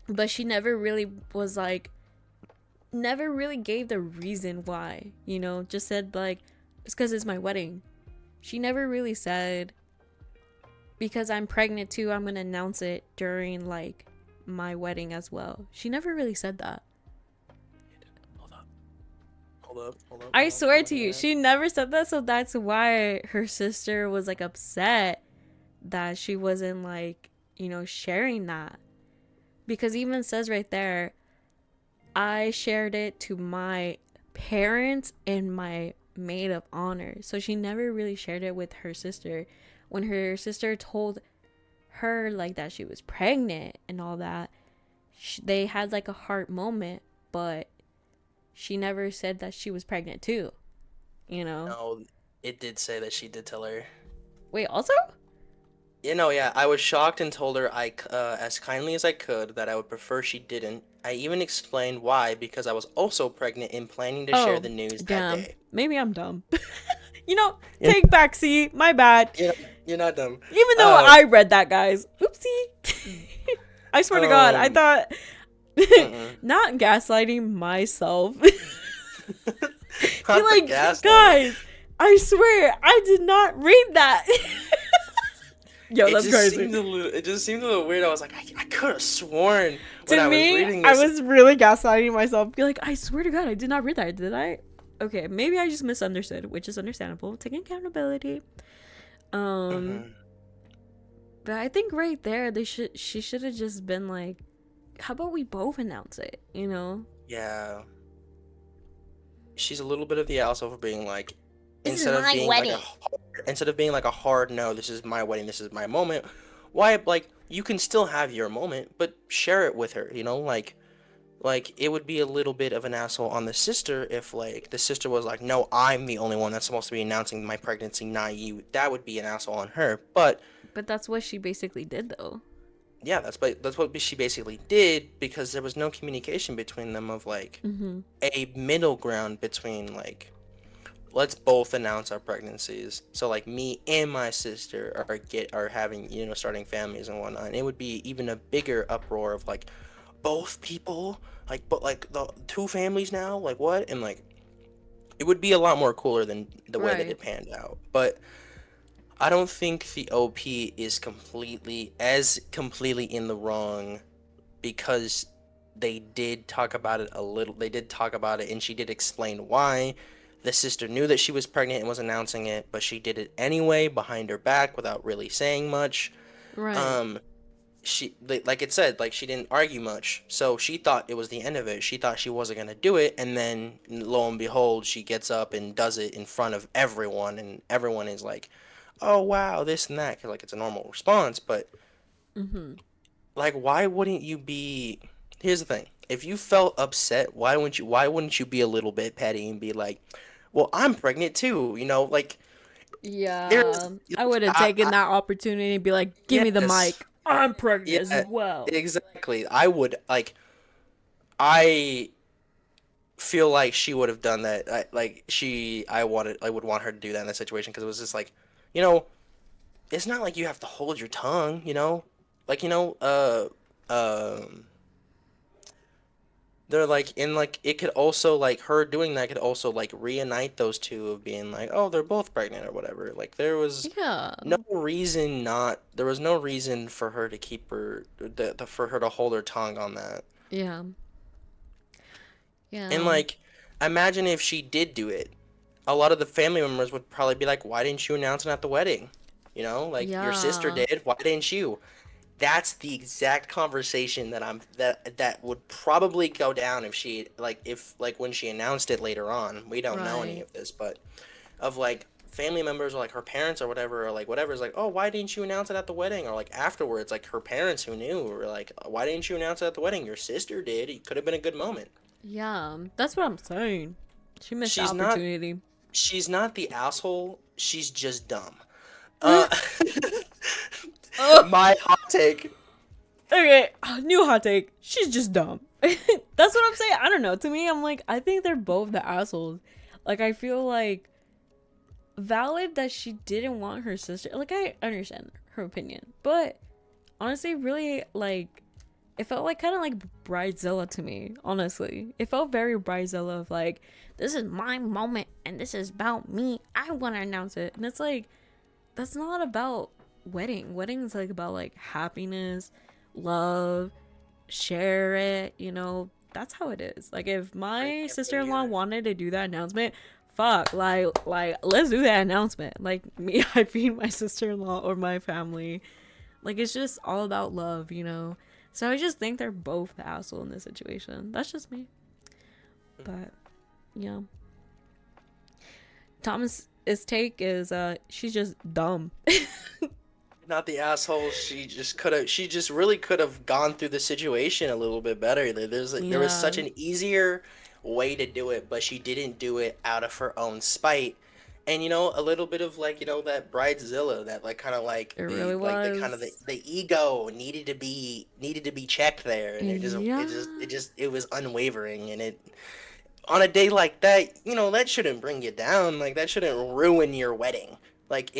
But she never really was like, never really gave the reason why, you know? Just said, like, it's because it's my wedding. She never really said, because I'm pregnant too, I'm going to announce it during, like, my wedding as well. She never really said that. Hold up. Hold up. Hold up. I Hold up. swear I'm to looking you, at it. she never said that, so that's why her sister was, like, upset that she wasn't, like, you know, sharing that. Because even says right there, I shared it to my parents and my maid of honor. So she never really shared it with her sister. When her sister told her like that she was pregnant and all that, they had like a heart moment, but she never said that she was pregnant too, you know? No, it did say that she did tell her. Wait, also? Yeah, I was shocked and told her as kindly as I could, that I would prefer she didn't. I even explained why, because I was also pregnant and planning to share Oh, the news that damn. day. Maybe I'm dumb. You know, You're, take back, see, my bad. you're not dumb. Even though Uh, I read that, guys. Oopsie. I swear to God, I um, thought mm-mm. not gaslighting myself. Be Not the like, gaslighting. guys, I swear I did not read that. Yo, that's crazy. It just seemed a little weird. I was like, I could have sworn when To I was me, reading I this. was really gaslighting myself. Be like, I swear to God, I did not read that. Did I? Okay, maybe I just misunderstood, which is understandable. Taking accountability. Um, Mhm. but I think right there, she should have just been like, how about we both announce it? You know, Yeah, she's a little bit of the asshole for being like, this is instead of my being like wedding. a hard no, this is my wedding, this is my moment. Why, like, you can still have your moment, but share it with her, like it would be a little bit of an asshole on the sister if like the sister was like, no, I'm the only one that's supposed to be announcing my pregnancy, not you. That would be an asshole on her. But But that's what she basically did, though. yeah, that's what she basically did, because there was no communication between them of like Mm-hmm. a middle ground between like, let's both announce our pregnancies. So like me and my sister are having, starting families and whatnot. And it would be even a bigger uproar of like, both people, like, but like the two families now, like what? And like it would be a lot more cooler than the way that Right. it panned out. But I don't think the OP is completely in the wrong, because they did talk about it, and she did explain why. The sister knew that she was pregnant and was announcing it, but she did it anyway behind her back without really saying much. Right. um like it said, like, she didn't argue much, so she thought it was the end of it. She thought she wasn't gonna do it, and then lo and behold, she gets up and does it in front of everyone, and everyone is like, oh wow, this and that, 'cause like it's a normal response. But Mm-hmm. like, why wouldn't you be? Here's the thing: if you felt upset, why wouldn't you be a little bit petty and be like, well, I'm pregnant too, like, there's Yeah. I would have taken I that opportunity and be like, give me the yes, mic. I'm pregnant as yeah, well. exactly. I feel like she would have done that. I would want her to do that in that situation, because it was just like, you know, it's not like you have to hold your tongue, like, um, they're like in like it could also like her doing that could also like reunite those two of being like, oh, they're both pregnant or whatever. Like Yeah. there was no reason for her to keep for her to hold her tongue on that. Yeah. And Yeah. like imagine if she did do it. A lot of the family members would probably be like, why didn't you announce it at the wedding? You know, like your sister Yeah. did, why didn't you? That's the exact conversation that would probably go down if she like if like when she announced it later on. We don't know any Right. of this, but of like family members or like her parents or whatever or like whatever is like, oh, why didn't you announce it at the wedding? Or like afterwards, like her parents who knew were like, why didn't you announce it at the wedding? Your sister did. It could have been a good moment. Yeah. That's what I'm saying. She missed the She's not opportunity. she's not the asshole. She's just dumb. Uh, Oh, my hot take. okay. New hot take. She's just dumb. That's what I'm saying. I don't know. To me, I'm like, I think they're both the assholes. Like, I feel like valid that she didn't want her sister. Like, I understand her opinion, but honestly, really, like, it felt like kind of like Bridezilla to me. Honestly, it felt very Bridezilla of like, this is my moment and this is about me. I want to announce it, and it's like, that's not about wedding. Wedding is like about like happiness, love, share it. That's how it is. Like if Bring my everybody sister-in-law together. wanted to do that announcement, fuck, like let's do that announcement. Like me, I feed my sister-in-law or my family. Like it's just all about love. So I just think they're both the asshole in this situation. That's just me. But yeah, Thomas's take is she's just dumb. Not the asshole. She just really could have gone through the situation a little bit better. There was Yeah, such an easier way to do it, but she didn't do it out of her own spite. And a little bit of like, that bridezilla, that like kind of like it really the kind of was. the ego needed to be checked there, and Yeah. it was unwavering, and it on a day like that, that shouldn't bring you down. Like that shouldn't ruin your wedding. Like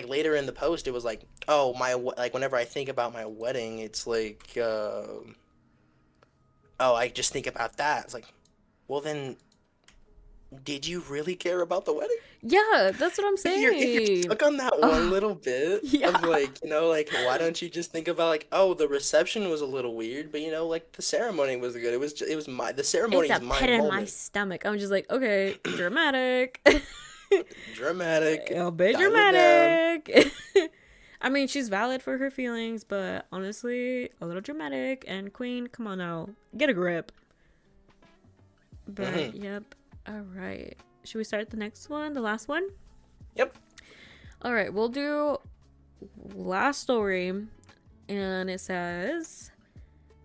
later in the post, it was like, oh like whenever I think about my wedding, it's like, oh, I just think about that. It's like, well then, did you really care about the wedding? Yeah, that's what I'm If you're saying. stuck on that one Oh, little bit yeah. of like, like why don't you just think about like, oh, the reception was a little weird, but like the ceremony was good. It was the It's ceremony a is my pit in my moment. stomach. I'm just like, okay, dramatic. Dramatic. A bit Dial it down. dramatic. I mean, she's valid for her feelings, but honestly, a little dramatic. And Queen, come on now, get a grip. But Hmm. yep. All right. Should we start the next one? The last one? Yep. All right, we'll do last story. And it says,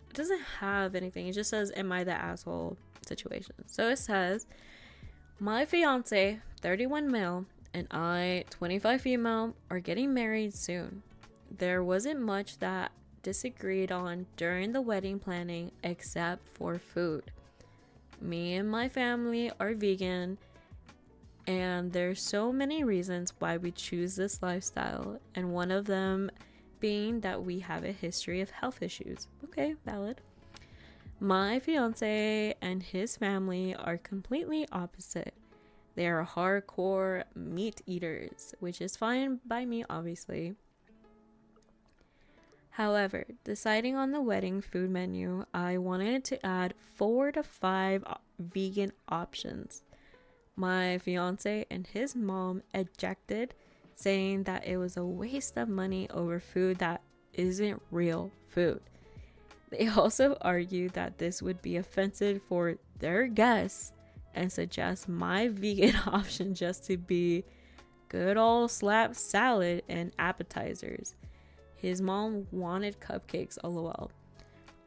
it doesn't have anything. It just says, am I the asshole situation? So it says, my fiance, 31 male, and I, 25 female, are getting married soon. There wasn't much that disagreed on during the wedding planning except for food. Me and my family are vegan, and there's so many reasons why we choose this lifestyle, and one of them being that we have a history of health issues. Okay, valid. My fiance and his family are completely opposite. They are hardcore meat eaters, which is fine by me, obviously. However, deciding on the wedding food menu, I wanted to add 4 to 5 vegan options. My fiance and his mom objected, saying that it was a waste of money over food that isn't real food. They also argued that this would be offensive for their guests and suggest my vegan option just to be good old slap salad and appetizers. His mom wanted cupcakes, lol.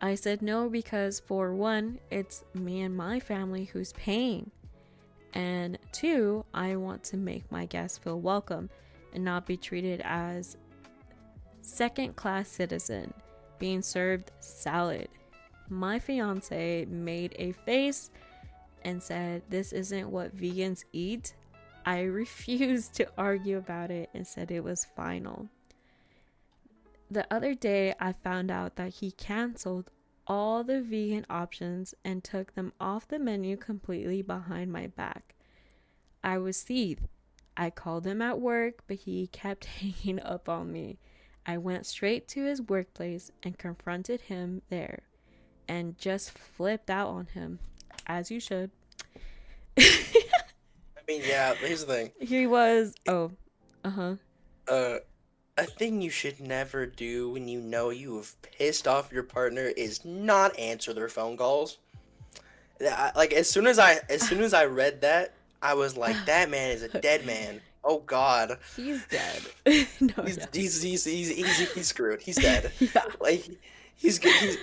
I said no because, for one, it's me and my family who's paying. And two, I want to make my guests feel welcome and not be treated as second class citizen being served salad. My fiance made a face and said, this isn't what vegans eat. I refused to argue about it and said it was final. The other day, I found out that he canceled all the vegan options and took them off the menu completely behind my back. I was seethed. I called him at work, but he kept hanging up on me. I went straight to his workplace and confronted him there and just flipped out on him, as you should. I mean, yeah, but here's the thing. He was, oh, uh huh. Uh, a thing you should never do when you know you have pissed off your partner is not answer their phone calls. Like as soon as I read that, I was like, that man is a dead man. Oh God, He's dead. No, he's yeah. he's he's he's he's screwed. He's dead. Yeah. Like he's good.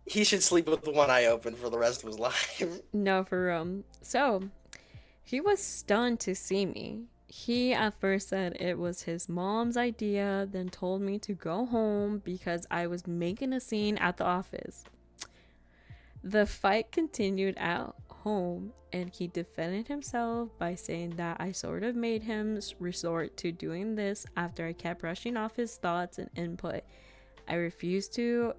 He should sleep with one eye open for the rest of his life. No, for real. So, he was stunned to see me. He at first said it was his mom's idea, then told me to go home because I was making a scene at the office. The fight continued at home, and he defended himself by saying that I sort of made him resort to doing this after I kept brushing off his thoughts and input. I refused to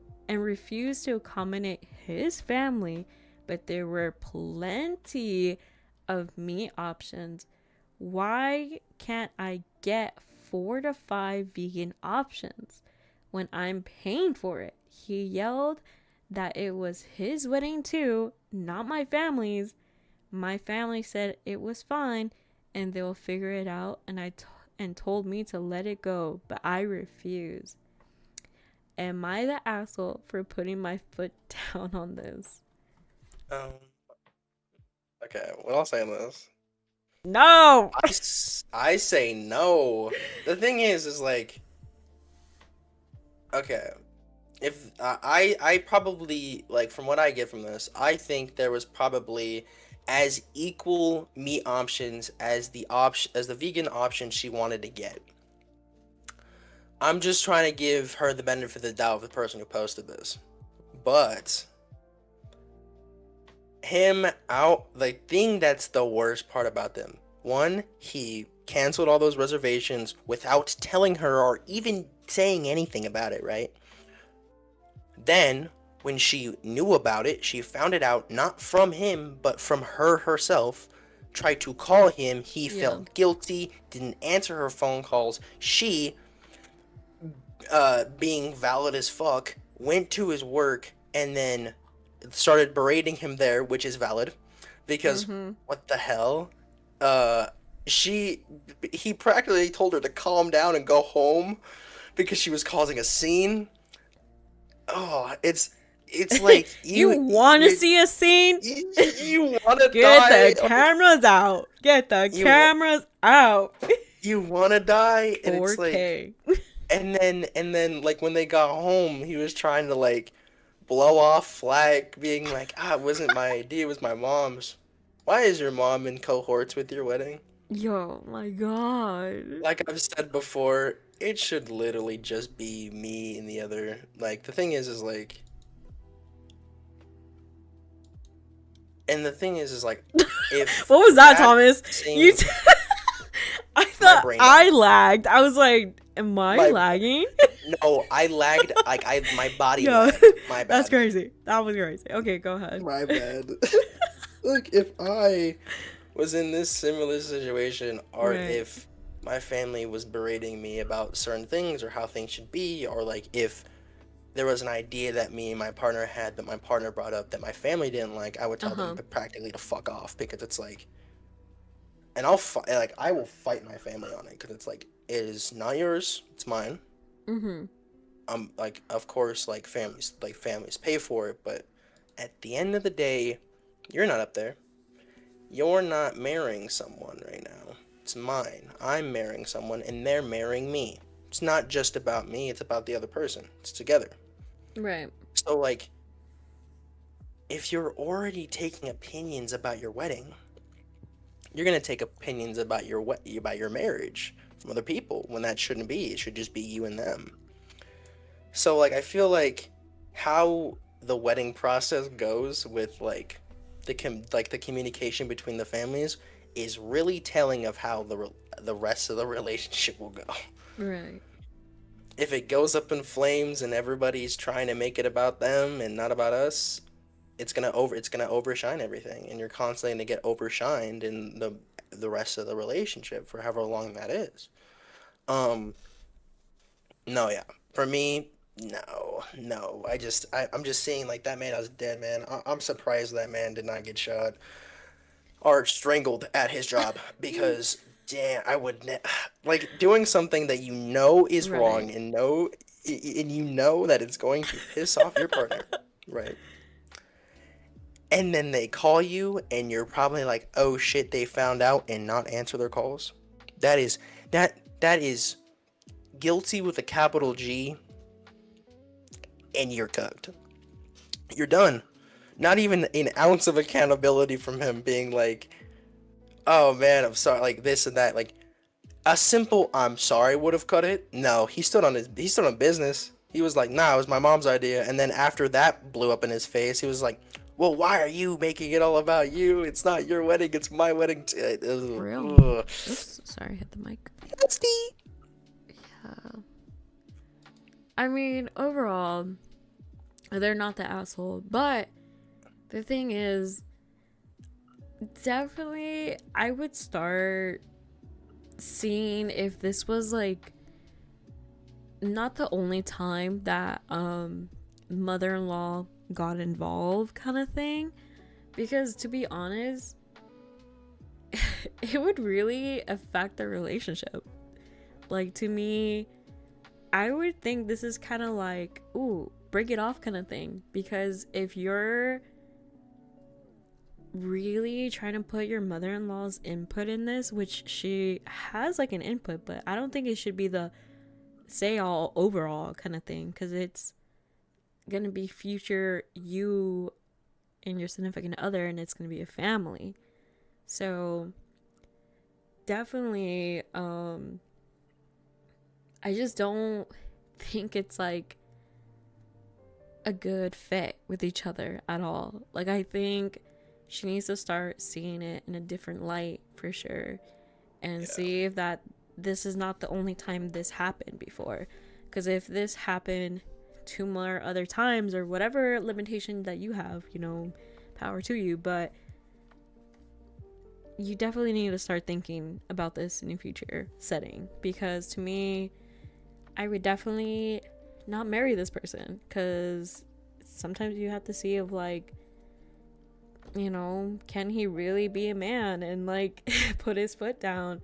accommodate his family, but there were plenty of meat options. Why can't I get 4 to 5 vegan options when I'm paying for it? He yelled that it was his wedding too, not my family's. My family said it was fine and they'll figure it out, and told me to let it go, but I refused. Am I the asshole for putting my foot down on this? Um. Okay. What I'll say on this. No. I say no. The thing is like, okay, if I probably like from what I get from this, I think there was probably as equal meat options as the vegan option she wanted to get. I'm just trying to give her the benefit of the doubt of the person who posted this, but him out the thing that's the worst part about them. One, he canceled all those reservations without telling her or even saying anything about it, right? Then, when she knew about it, she found it out not from him, but from her herself. Tried to call him, he Yeah. felt guilty, didn't answer her phone calls. She, being valid as fuck, went to his work and then started berating him there, which is valid. Because, what the hell? Uh, she, he practically told her to calm down and go home because she was causing a scene. Oh, it's like You want to you see a scene? you want to Get die. the cameras out. Get the You cameras out. you want to die, and it's like, 4K. and then like when they got home, he was trying to like blow off flag, being like, it wasn't my idea, it was my mom's. Why is your mom in cohorts with your wedding? Yo, my God. Like I've said before, it should literally just be me and the other. Like the thing is like, and the thing is like, if What was that, that Thomas? same I my thought brain I died. lagged. I was like, am I My lagging? No, I lagged. Like my body Yo, lagged. My that's bad. crazy. That was crazy. Okay, go ahead. My bad. Like if I was in this similar situation, or Right. if my family was berating me about certain things or how things should be, or like if there was an idea that me and my partner had that my partner brought up that my family didn't like, I would Uh tell them huh. practically to fuck off because it's like, and I'll fight. Like I will fight my family on it because it's like it is not yours, it's mine. Mm-hmm. Like of course families pay for it, but at the end of the day, you're not up there. You're not marrying someone right now. It's mine. I'm marrying someone and they're marrying me. It's not just about me, it's about the other person. It's together. Right. So like if you're already taking opinions about your wedding, you're going to take opinions about your marriage from other people when that shouldn't be. It should just be you and them. So like I feel like how the wedding process goes with like the communication between the families is really telling of how the rest of the relationship will go. Right. if it goes up in flames and everybody's trying to make it about them and not about us, it's gonna overshine everything, and you're constantly gonna get overshined in the rest of the relationship for however long that is. Um, no, yeah, for me, no, no. I'm just seeing like that man was dead, man. I'm surprised that man did not get shot or strangled at his job because damn, I would like doing something that you know is Right. wrong and you know that it's going to piss off your partner, right? And then they call you and you're probably like, "Oh shit, they found out," and not answer their calls. That is that is guilty with a capital G, and you're cooked. You're done. Not even an ounce of accountability from him being like, "Oh man, I'm sorry," like this and that. Like a simple "I'm sorry" would have cut it. No, he stood on business. He was like, "Nah, it was my mom's idea." And then after that blew up in his face, he was like, "Well, why are you making it all about you? It's not your wedding, it's my wedding." For real. Ugh. Oops, sorry, hit the mic. Nasty. Yeah. I mean, overall, they're not the asshole, but the thing is, definitely, I would start seeing if this was like not the only time that mother-in-law got involved kind of thing, because to be honest, it would really affect the relationship. Like, to me, I would think this is kind of like, ooh, break it off kind of thing, because if you're really trying to put your mother-in-law's input in this, which she has like an input, but I don't think it should be the say all overall kind of thing, because it's gonna be future you and your significant other, and it's gonna be a family. So definitely, I just don't think it's like a good fit with each other at all. Like, I think she needs to start seeing it in a different light for sure, and Yeah. see if that this is not the only time this happened before. Because if this happened two more other times, or whatever limitation that you have, power to you, but you definitely need to start thinking about this in a future setting. Because to me, I would definitely not marry this person, because sometimes you have to see of like, can he really be a man and like put his foot down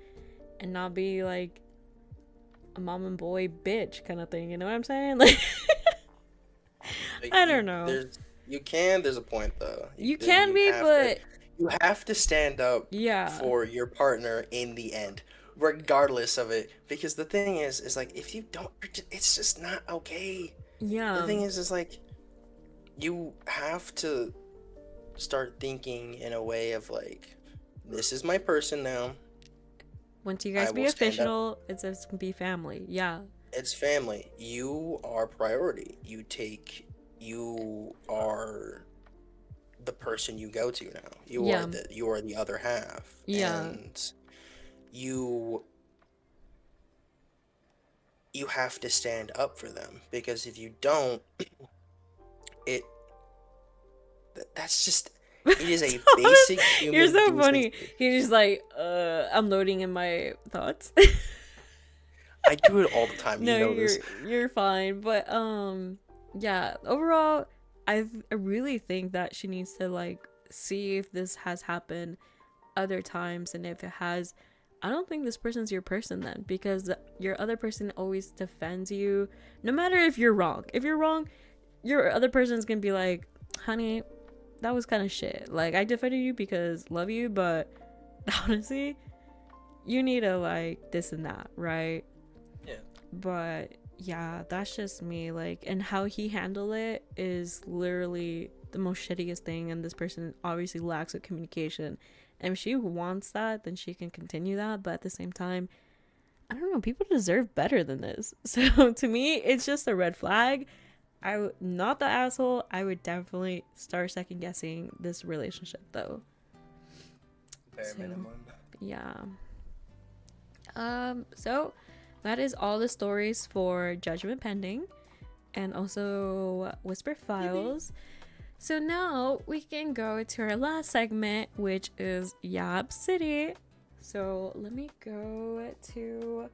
and not be like a mom and boy bitch kind of thing, you know what I'm saying? Like, Like I don't know. there's a point though. You can be, but You have to stand up yeah. for your partner in the end, regardless of it. Because the thing is like if you don't, it's just not okay. The Yeah. thing is like you have to start thinking in a way of like, this is my person now. Once you I guys be will stand up. official, it's just be family. Yeah. It's family. You are priority. You are the person you go to now. Yeah. You are the other half, Yeah. and you you have to stand up for them because if you don't, it that's just it is a Thomas, basic you're human so funny. decency. He's just like, I'm loading in my thoughts. I do it all the time. You No, know this. you're fine. But yeah, overall, I really think that she needs to like see if this has happened other times, and if it has, I don't think this person's your person then, because your other person always defends you no matter if you're wrong. If you're wrong, your other person's gonna be like, honey, that was kind of shit. Like, I defended you because love you, but honestly, you need to like this and that, right? Yeah. But yeah, that's just me. Like, and how he handled it is literally the most shittiest thing, and this person obviously lacks of communication. And if she wants that, then she can continue that, but at the same time, I don't know, people deserve better than this. So to me, it's just a red flag. Not the asshole. I would definitely start second guessing this relationship though. Bare So minimum. yeah. So that is all the stories for Judgment Pending and also Whisper Files. So now we can go to our last segment, which is Yap City. So let me go to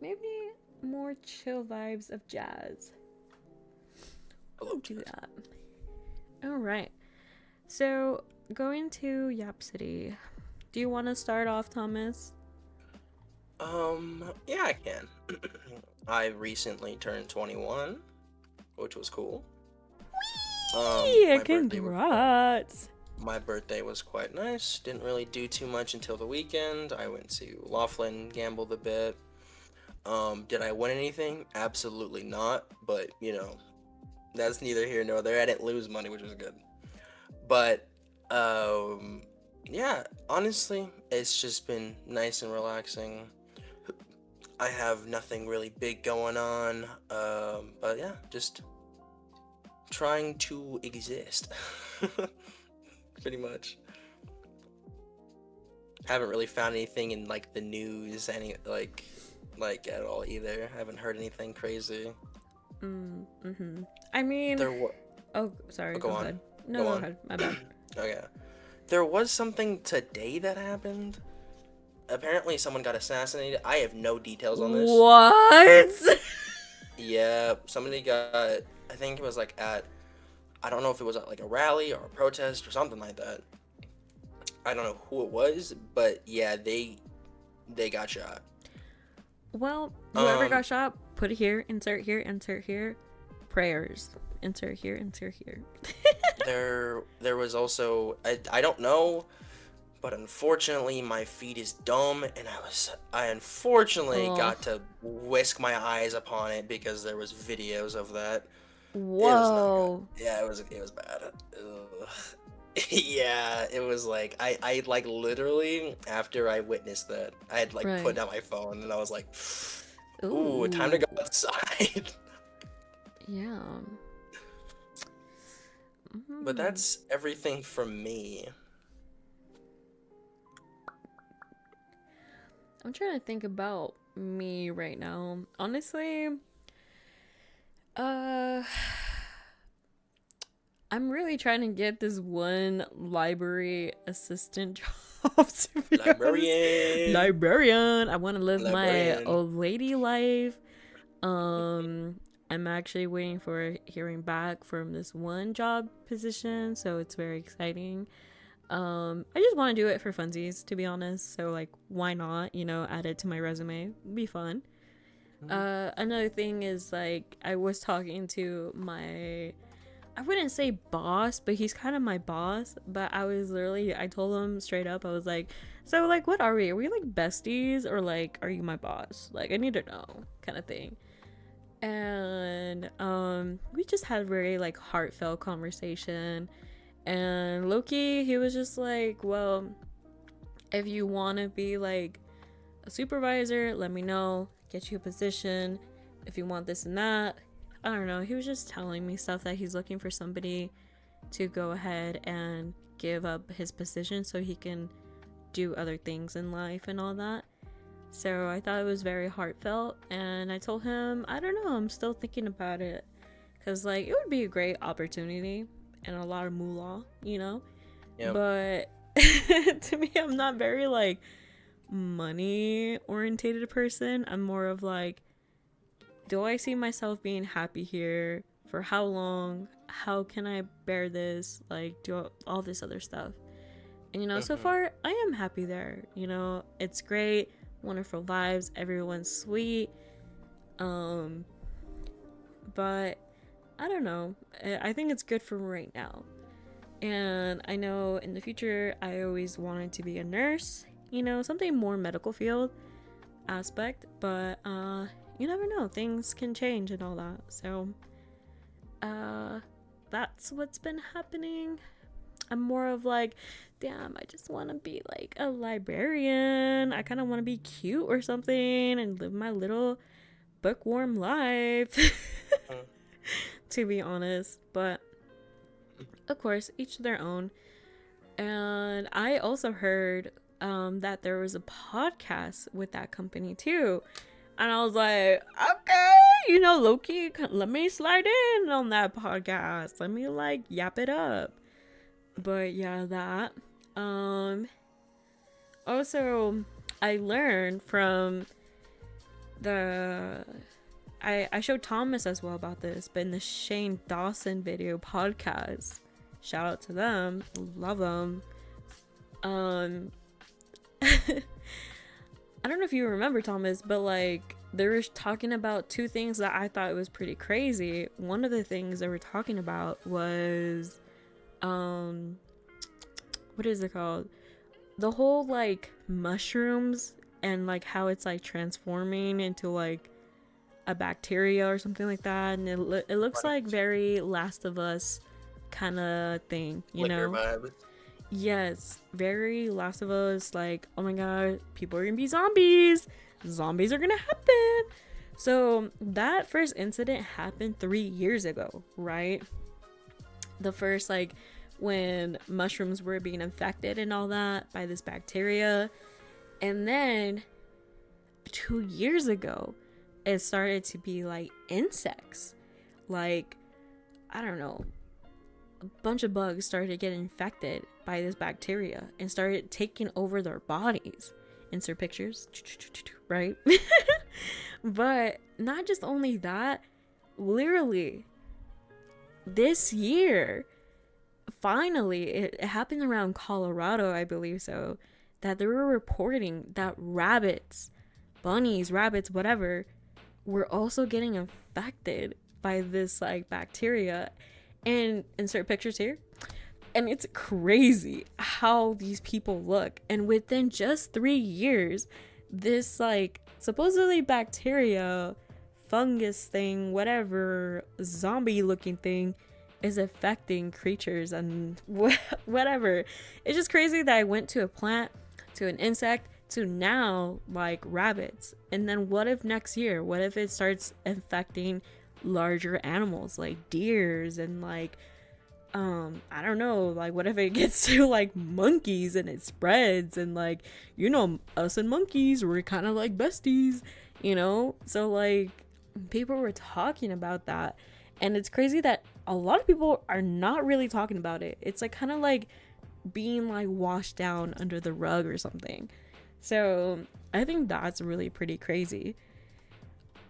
maybe more chill vibes of jazz. I'll do that. All right. So going to Yap City. Do you want to start off, Thomas? Yeah, I can. I recently turned 21, which was cool. Yeah, My congrats. my birthday was quite nice. Didn't really do too much until the weekend. I went to Laughlin, gambled a bit. Did I win anything? Absolutely not. But that's neither here nor there. I didn't lose money, which was good. But yeah, honestly, it's just been nice and relaxing. I have nothing really big going on. But yeah, just trying to exist. Pretty much. Haven't really found anything in like the news, like at all either. Haven't heard anything crazy. I mean, There was. oh, sorry. Go Go on. ahead. No, Go go on. ahead. My bad. Okay. There was something today that happened. Apparently, someone got assassinated. I have no details on this. What? Yeah, somebody got. I think it was like at. I don't know if it was at like a rally or a protest or something like that. I don't know who it was, but yeah, they got shot. Well, whoever got shot, put it here, insert here, insert here. Prayers. Insert here, insert here. There was also I don't know, but unfortunately my feed is dumb, and I unfortunately got to whisk my eyes upon it because there was videos of that. Whoa. It was not good. Yeah, it was bad. Ugh. Yeah, it was like I like literally after I witnessed that, I had like put down my phone and I was like, ooh, time to go outside. Yeah. But that's everything from me. I'm trying to think about me right now. Honestly, I'm really trying to get this one library assistant job, to be honest. Librarian. I want to live my old lady life. I'm actually waiting for hearing back from this one job position, so it's very exciting. I just want to do it for funsies, to be honest. So like, why not? Add it to my resume. It'd be fun. Another thing is like I was talking to I wouldn't say boss, but he's kind of my boss. But I told him straight up, I was like, so like, what are we? Are we like besties or like, are you my boss? Like, I need to know, kind of thing. And we just had a very like heartfelt conversation. And Loki, he was just like, well, if you want to be like a supervisor, let me know, get you a position. If you want this and that, I don't know. He was just telling me stuff that he's looking for somebody to go ahead and give up his position so he can do other things in life and all that. So I thought it was very heartfelt, and I told him, I don't know, I'm still thinking about it, because like it would be a great opportunity and a lot of moolah, Yep. But to me, I'm not very like money orientated person. I'm more of like, do I see myself being happy here? For how long? How can I bear this? Like, do all this other stuff. And so far I am happy there. It's great, wonderful vibes, everyone's sweet. But I don't know. I think it's good for right now. And I know in the future I always wanted to be a nurse, something more medical field aspect, but you never know, things can change and all that. So that's what's been happening. I'm more of like, damn, I just want to be like a librarian. I kind of want to be cute or something and live my little bookworm life. To be honest, but of course, each their own. And I also heard that there was a podcast with that company too, And I was like, okay, low-key, let me slide in on that podcast. Let me, like, yap it up. But, yeah, that. Also, I learned from I showed Thomas as well about this, but in the Shane Dawson video podcast, shout out to them, love them. I don't know if you remember, Thomas, but like they were talking about two things that I thought was pretty crazy. One of the things they were talking about was what is it called? The whole like mushrooms and like how it's like transforming into like a bacteria or something like that, and it looks like very Last of Us kind of thing, you know? Vibe. Yes, very Last of Us, like, oh my god, people are gonna be zombies. Zombies are gonna happen. So that first incident happened 3 years ago, right? The first, like, when mushrooms were being infected and all that by this bacteria. And then 2 years ago, it started to be like insects. Like, I don't know, a bunch of bugs started to get infected by this bacteria and started taking over their bodies. Insert pictures, right? But not just only that, literally this year, finally, it happened around Colorado, I believe so, that they were reporting that rabbits, bunnies, rabbits, whatever, were also getting infected by this like bacteria. And insert pictures here. And it's crazy how these people look. And within just 3 years, this like supposedly bacteria, fungus thing, whatever, zombie looking thing is affecting creatures and whatever. It's just crazy that I went to a plant, to an insect, to now like rabbits. And then what if next year, what if it starts infecting larger animals like deers and like I don't know, like what if it gets to like monkeys and it spreads, and like, us and monkeys, we're kind of like besties, so like people were talking about that. And it's crazy that a lot of people are not really talking about it. It's like kind of like being like washed down under the rug or something. So I think that's really pretty crazy.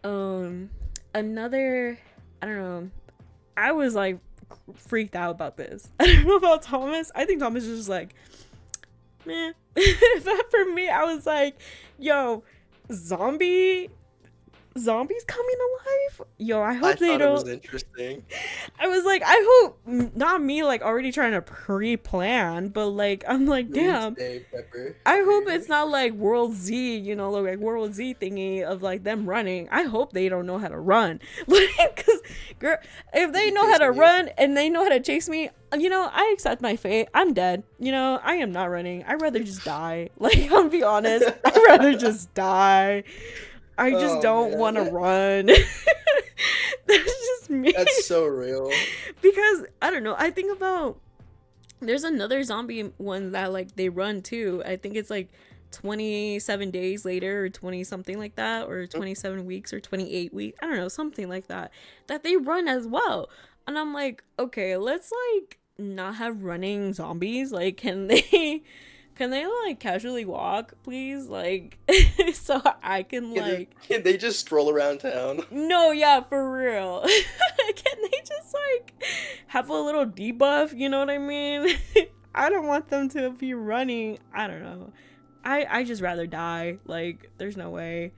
Another, I don't know, I was like freaked out about this. I don't know about Thomas. I think Thomas is just like, meh. But for me, I was like, yo, zombies coming alive? Yo, I hope they don't. It was interesting. I was like, I hope not me like already trying to pre-plan, but like I'm like, damn. I hope it's not like World Z, like World Z thingy of like them running. I hope they don't know how to run. Like, cause girl, if they know how to run and they know how to chase me, I accept my fate. I'm dead. I am not running. I'd rather just die. Like, I'll be honest. I'd rather just die. I just don't want to run. That's just me. That's so real. Because, I don't know, I think about, there's another zombie one that, like, they run too. I think it's, like, 27 days later or 20 something like that, or 27 weeks or 28 weeks. I don't know, something like that. That they run as well. And I'm like, okay, let's, like, not have running zombies. Like, can they like casually walk, please? Like, so I can like. Can they just stroll around town? No, yeah, for real. Can they just like have a little debuff? You know what I mean? I don't want them to be running. I don't know. I just rather die. Like, there's no way.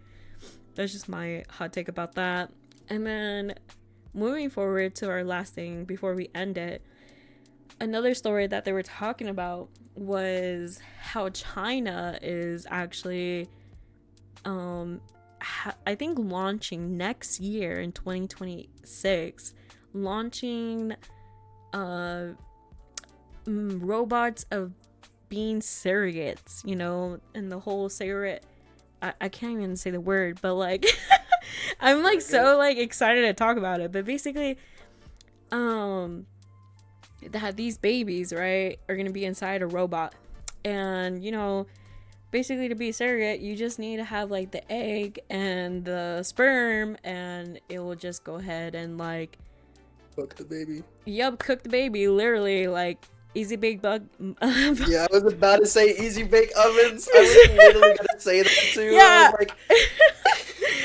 That's just my hot take about that. And then moving forward to our last thing before we end it. Another story that they were talking about was how China is actually I think launching next year in 2026, launching robots of being surrogates, and the whole surrogate, I can't even say the word, but like I'm like so like excited to talk about it. But basically that these babies, right, are gonna be inside a robot, and basically to be a surrogate, you just need to have like the egg and the sperm, and it will just go ahead and like Cook the baby. Yep, cook the baby, literally, like, easy bake bug. Yeah, I was about to say easy bake ovens. I was literally gonna say that too. Yeah. I was like,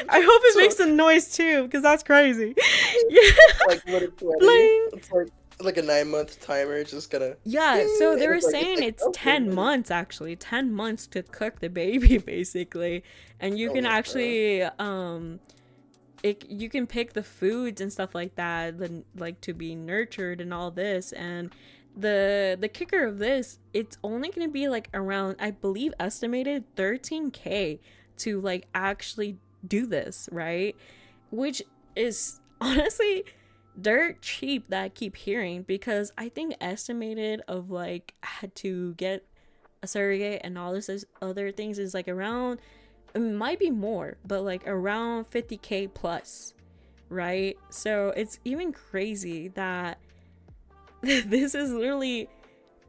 I hope it makes a noise too, because that's crazy. Yeah. Like what it's ready. Bling. It's like a 9-month timer. It's just gonna. Yeah, so they were it's like- saying it's okay, 10 ready. months actually, 10 months to cook the baby basically, and you Oh can my actually you can pick the foods and stuff like that, like to be nurtured and all this. And the kicker of this, it's only going to be like around, I believe, estimated 13K to like actually do this, right? Which is honestly dirt cheap that I keep hearing, because I think estimated of like had to get a surrogate and all this other things is like around, it might be more, but like around 50K plus, right? So it's even crazy that this is literally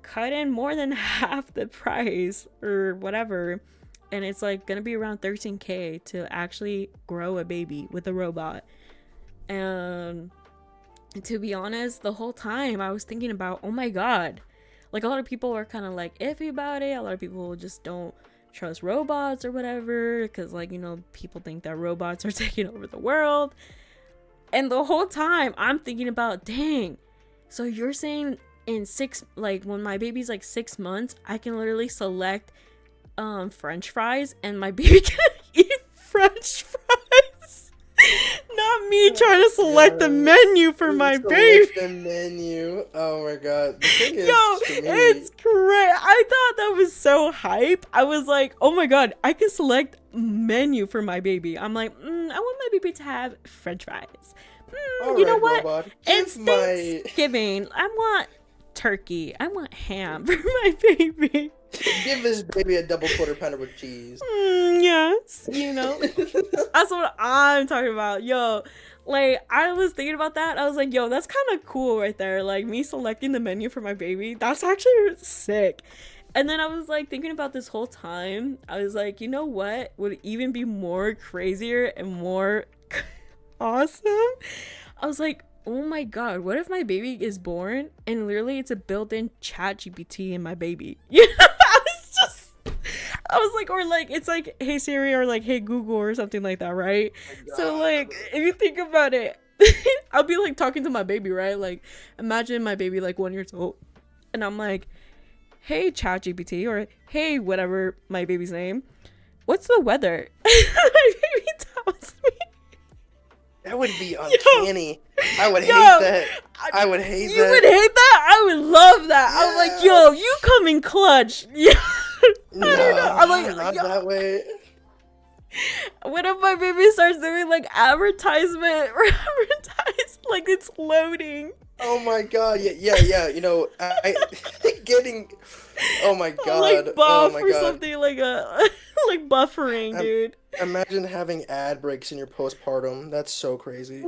cut in more than half the price or whatever, and it's like gonna be around 13K to actually grow a baby with a robot. And to be honest, the whole time I was thinking about, oh my god, like a lot of people are kind of like iffy about it. A lot of people just don't trust robots or whatever, because like, you know, people think that robots are taking over the world. And the whole time I'm thinking about, dang, so you're saying in when my baby's like 6 months, I can literally select French fries and my baby can eat French fries? Not me trying to select the menu for my baby. The menu. Oh my god. The thing is, Yo, it's great. I thought that was so hype. I was like, oh my god, I can select menu for my baby. I'm like, I want my baby to have French fries. You know what? Robot, It's Thanksgiving. I want turkey. I want ham for my baby. Give this baby a double quarter pounder with cheese. Yes, you know. That's what I'm talking about. Yo, like, I was thinking about that. I was like, yo, that's kind of cool right there. Like, me selecting the menu for my baby. That's actually sick. And then I was like thinking about this whole time. I was like, you know what would even be more crazier and more awesome? I was like, oh my god, what if my baby is born and literally it's a built-in chat GPT in my baby? You know, I was like, or like, it's like, hey Siri, or like, hey Google, or something like that, right? So like, if you think about it, I'll be like talking to my baby, right? Like, imagine my baby like 1 year old, and I'm like, hey ChatGPT, or hey whatever my baby's name, what's the weather? My baby tells me. That would be uncanny. I would hate that. I would hate that. You would hate that? I would love that. Yeah. I'm like, yo, you come in clutch. Yeah. No, I don't know. I'm like, not that way. What if my baby starts doing like advertisement or like it's loading? Oh my god, yeah. You know, I getting. Oh my god. Like buff oh my or god. something, like like buffering, dude. Imagine having ad breaks in your postpartum. That's so crazy.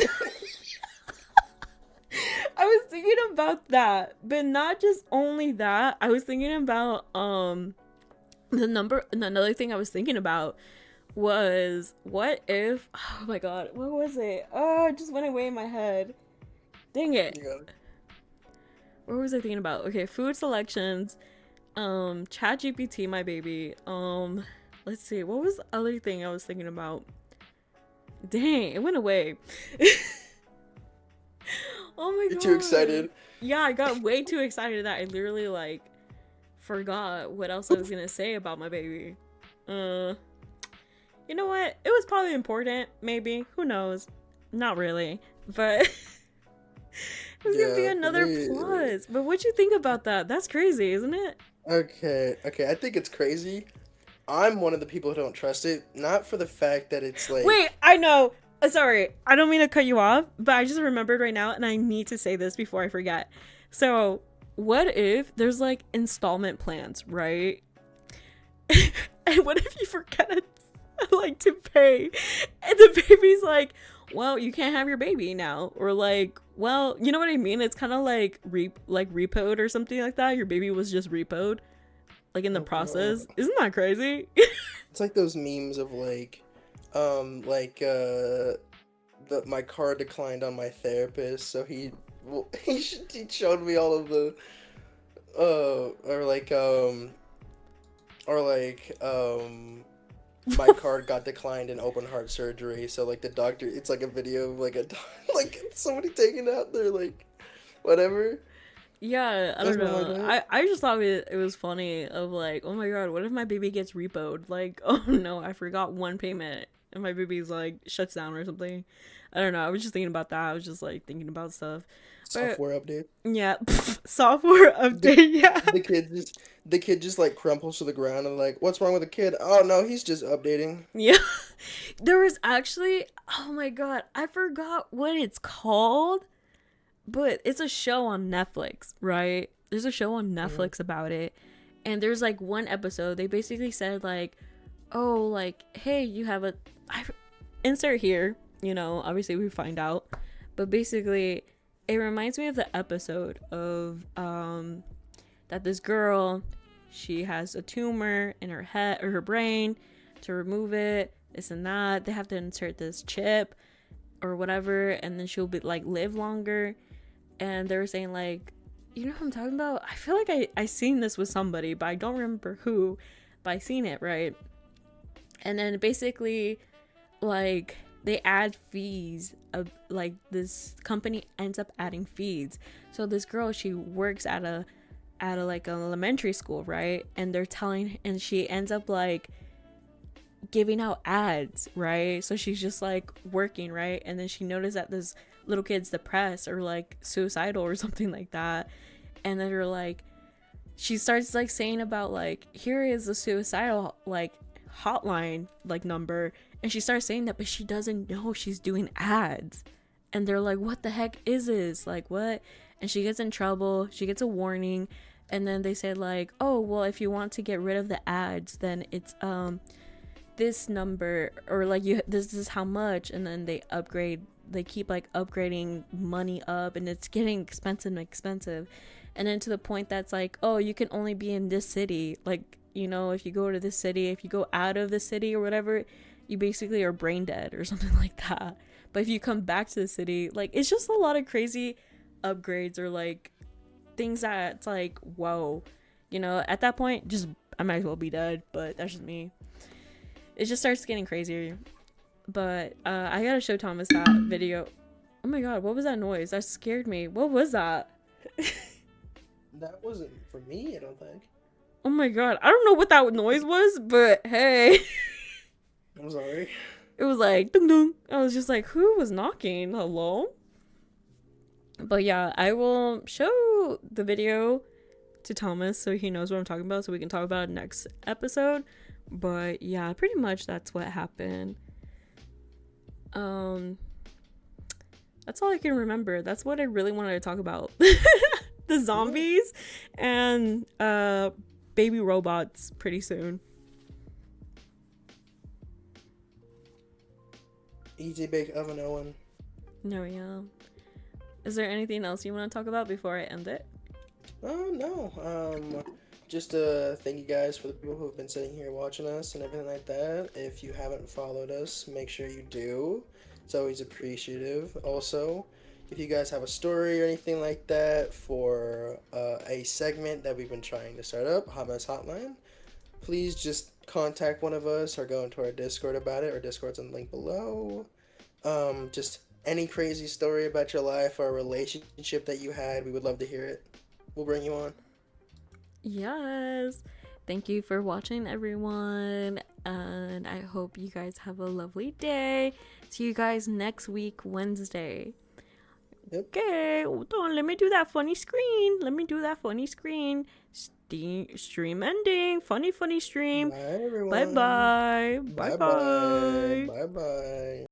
I was thinking about that, but not just only that. I was thinking about another thing I was thinking about was, what if, oh my god, what was it? Oh, it just went away in my head. Dang it. What was I thinking about? Okay, food selections, ChatGPT, my baby. Let's see, what was the other thing I was thinking about? Dang, it went away. Oh my god. You're too excited. Yeah, I got way too excited that I literally like forgot what else I was gonna say about my baby. You know what? It was probably important, maybe. Who knows? Not really. But it was gonna be another plus. But what'd you think about that? That's crazy, isn't it? Okay. I think it's crazy. I'm one of the people who don't trust it. Not for the fact that it's like... Wait, I know. Sorry, I don't mean to cut you off, but I just remembered right now, and I need to say this before I forget. So, what if there's like installment plans, right? And what if you forget like to pay, and the baby's like, well, you can't have your baby now, or like, well, you know what I mean? It's kind of like repoed or something like that. Your baby was just repoed. like in the Oh god. process. Isn't that crazy? It's like those memes of like my card declined on my therapist, so he showed me all of the or my card got declined in open heart surgery. So like the doctor, it's like a video of like like somebody taking out their like whatever. Yeah, I don't That's not like know. that. I just thought it was funny of like, oh my god, what if my baby gets repoed? Like, oh no, I forgot one payment and my baby's like shuts down or something. I don't know. I was just thinking about that. I was just like thinking about stuff. But Software update. yeah, software The update. Yeah. the kid just like crumples to the ground and like, what's wrong with the kid? Oh no, he's just updating. Yeah. There was actually, oh my god, I forgot what it's called, but it's a show on Netflix, right? There's a show on Mm-hmm. Netflix about it. And there's like one episode, they basically said like, oh, like, hey, you have insert here, obviously we find out. But basically, it reminds me of the episode of that this girl, she has a tumor in her head or her brain. To remove it, this and that, they have to insert this chip or whatever, and then she'll be like live longer. And they were saying like, you know what I'm talking about? I feel like I seen this with somebody, but I don't remember who, but I seen it, right? And then basically, like, they add fees of like, this company ends up adding fees. So this girl, she works at a like an elementary school, right? And they're telling, and she ends up like giving out ads, right? So she's just like working, right? And then she noticed that this little kid's depressed or like suicidal or something like that. And then they're like, she starts like saying about like, here is the suicidal like hotline like number. And she starts saying that, but she doesn't know she's doing ads. And they're like, what the heck is this? Like, what? And she gets in trouble. She gets a warning. And then they said like, oh, well, if you want to get rid of the ads, then it's this number, or like, you, this is how much. And then they keep like upgrading money up, and it's getting expensive and expensive. And then to the point that's like, oh, you can only be in this city, like, if you go to this city, if you go out of the city or whatever, you basically are brain dead or something like that. But if you come back to the city, like, it's just a lot of crazy upgrades or like things that it's like, whoa, at that point, just, I might as well be dead. But that's just me. It just starts getting crazier. But I gotta show Thomas that video. Oh my god, what was that noise? That scared me. What was that? That wasn't for me, I don't think. Oh my god, I don't know what that noise was, but hey. I'm sorry. It was like dung dung. I was just like, who was knocking? Hello? But yeah, I will show the video to Thomas so he knows what I'm talking about, so we can talk about it next episode. But yeah, pretty much that's what happened. That's all I can remember. That's what I really wanted to talk about. The zombies and baby robots pretty soon. Easy bake oven Owen. No, yeah. Is there anything else you want to talk about before I end it? Oh no. Just thank you guys for the people who have been sitting here watching us and everything like that. If you haven't followed us, make sure you do. It's always appreciative. Also, if you guys have a story or anything like that for a segment that we've been trying to start up, Hot Mess Hotline, please just contact one of us or go into our Discord about it. Our Discord's in the link below. Just any crazy story about your life or a relationship that you had, we would love to hear it. We'll bring you on. Yes. Thank you for watching, everyone. And I hope you guys have a lovely day. See you guys next week, Wednesday. Yep. Okay, hold on. Let me do that funny screen. Stream ending. Funny stream. Bye, everyone. Bye bye. Bye bye. Bye bye.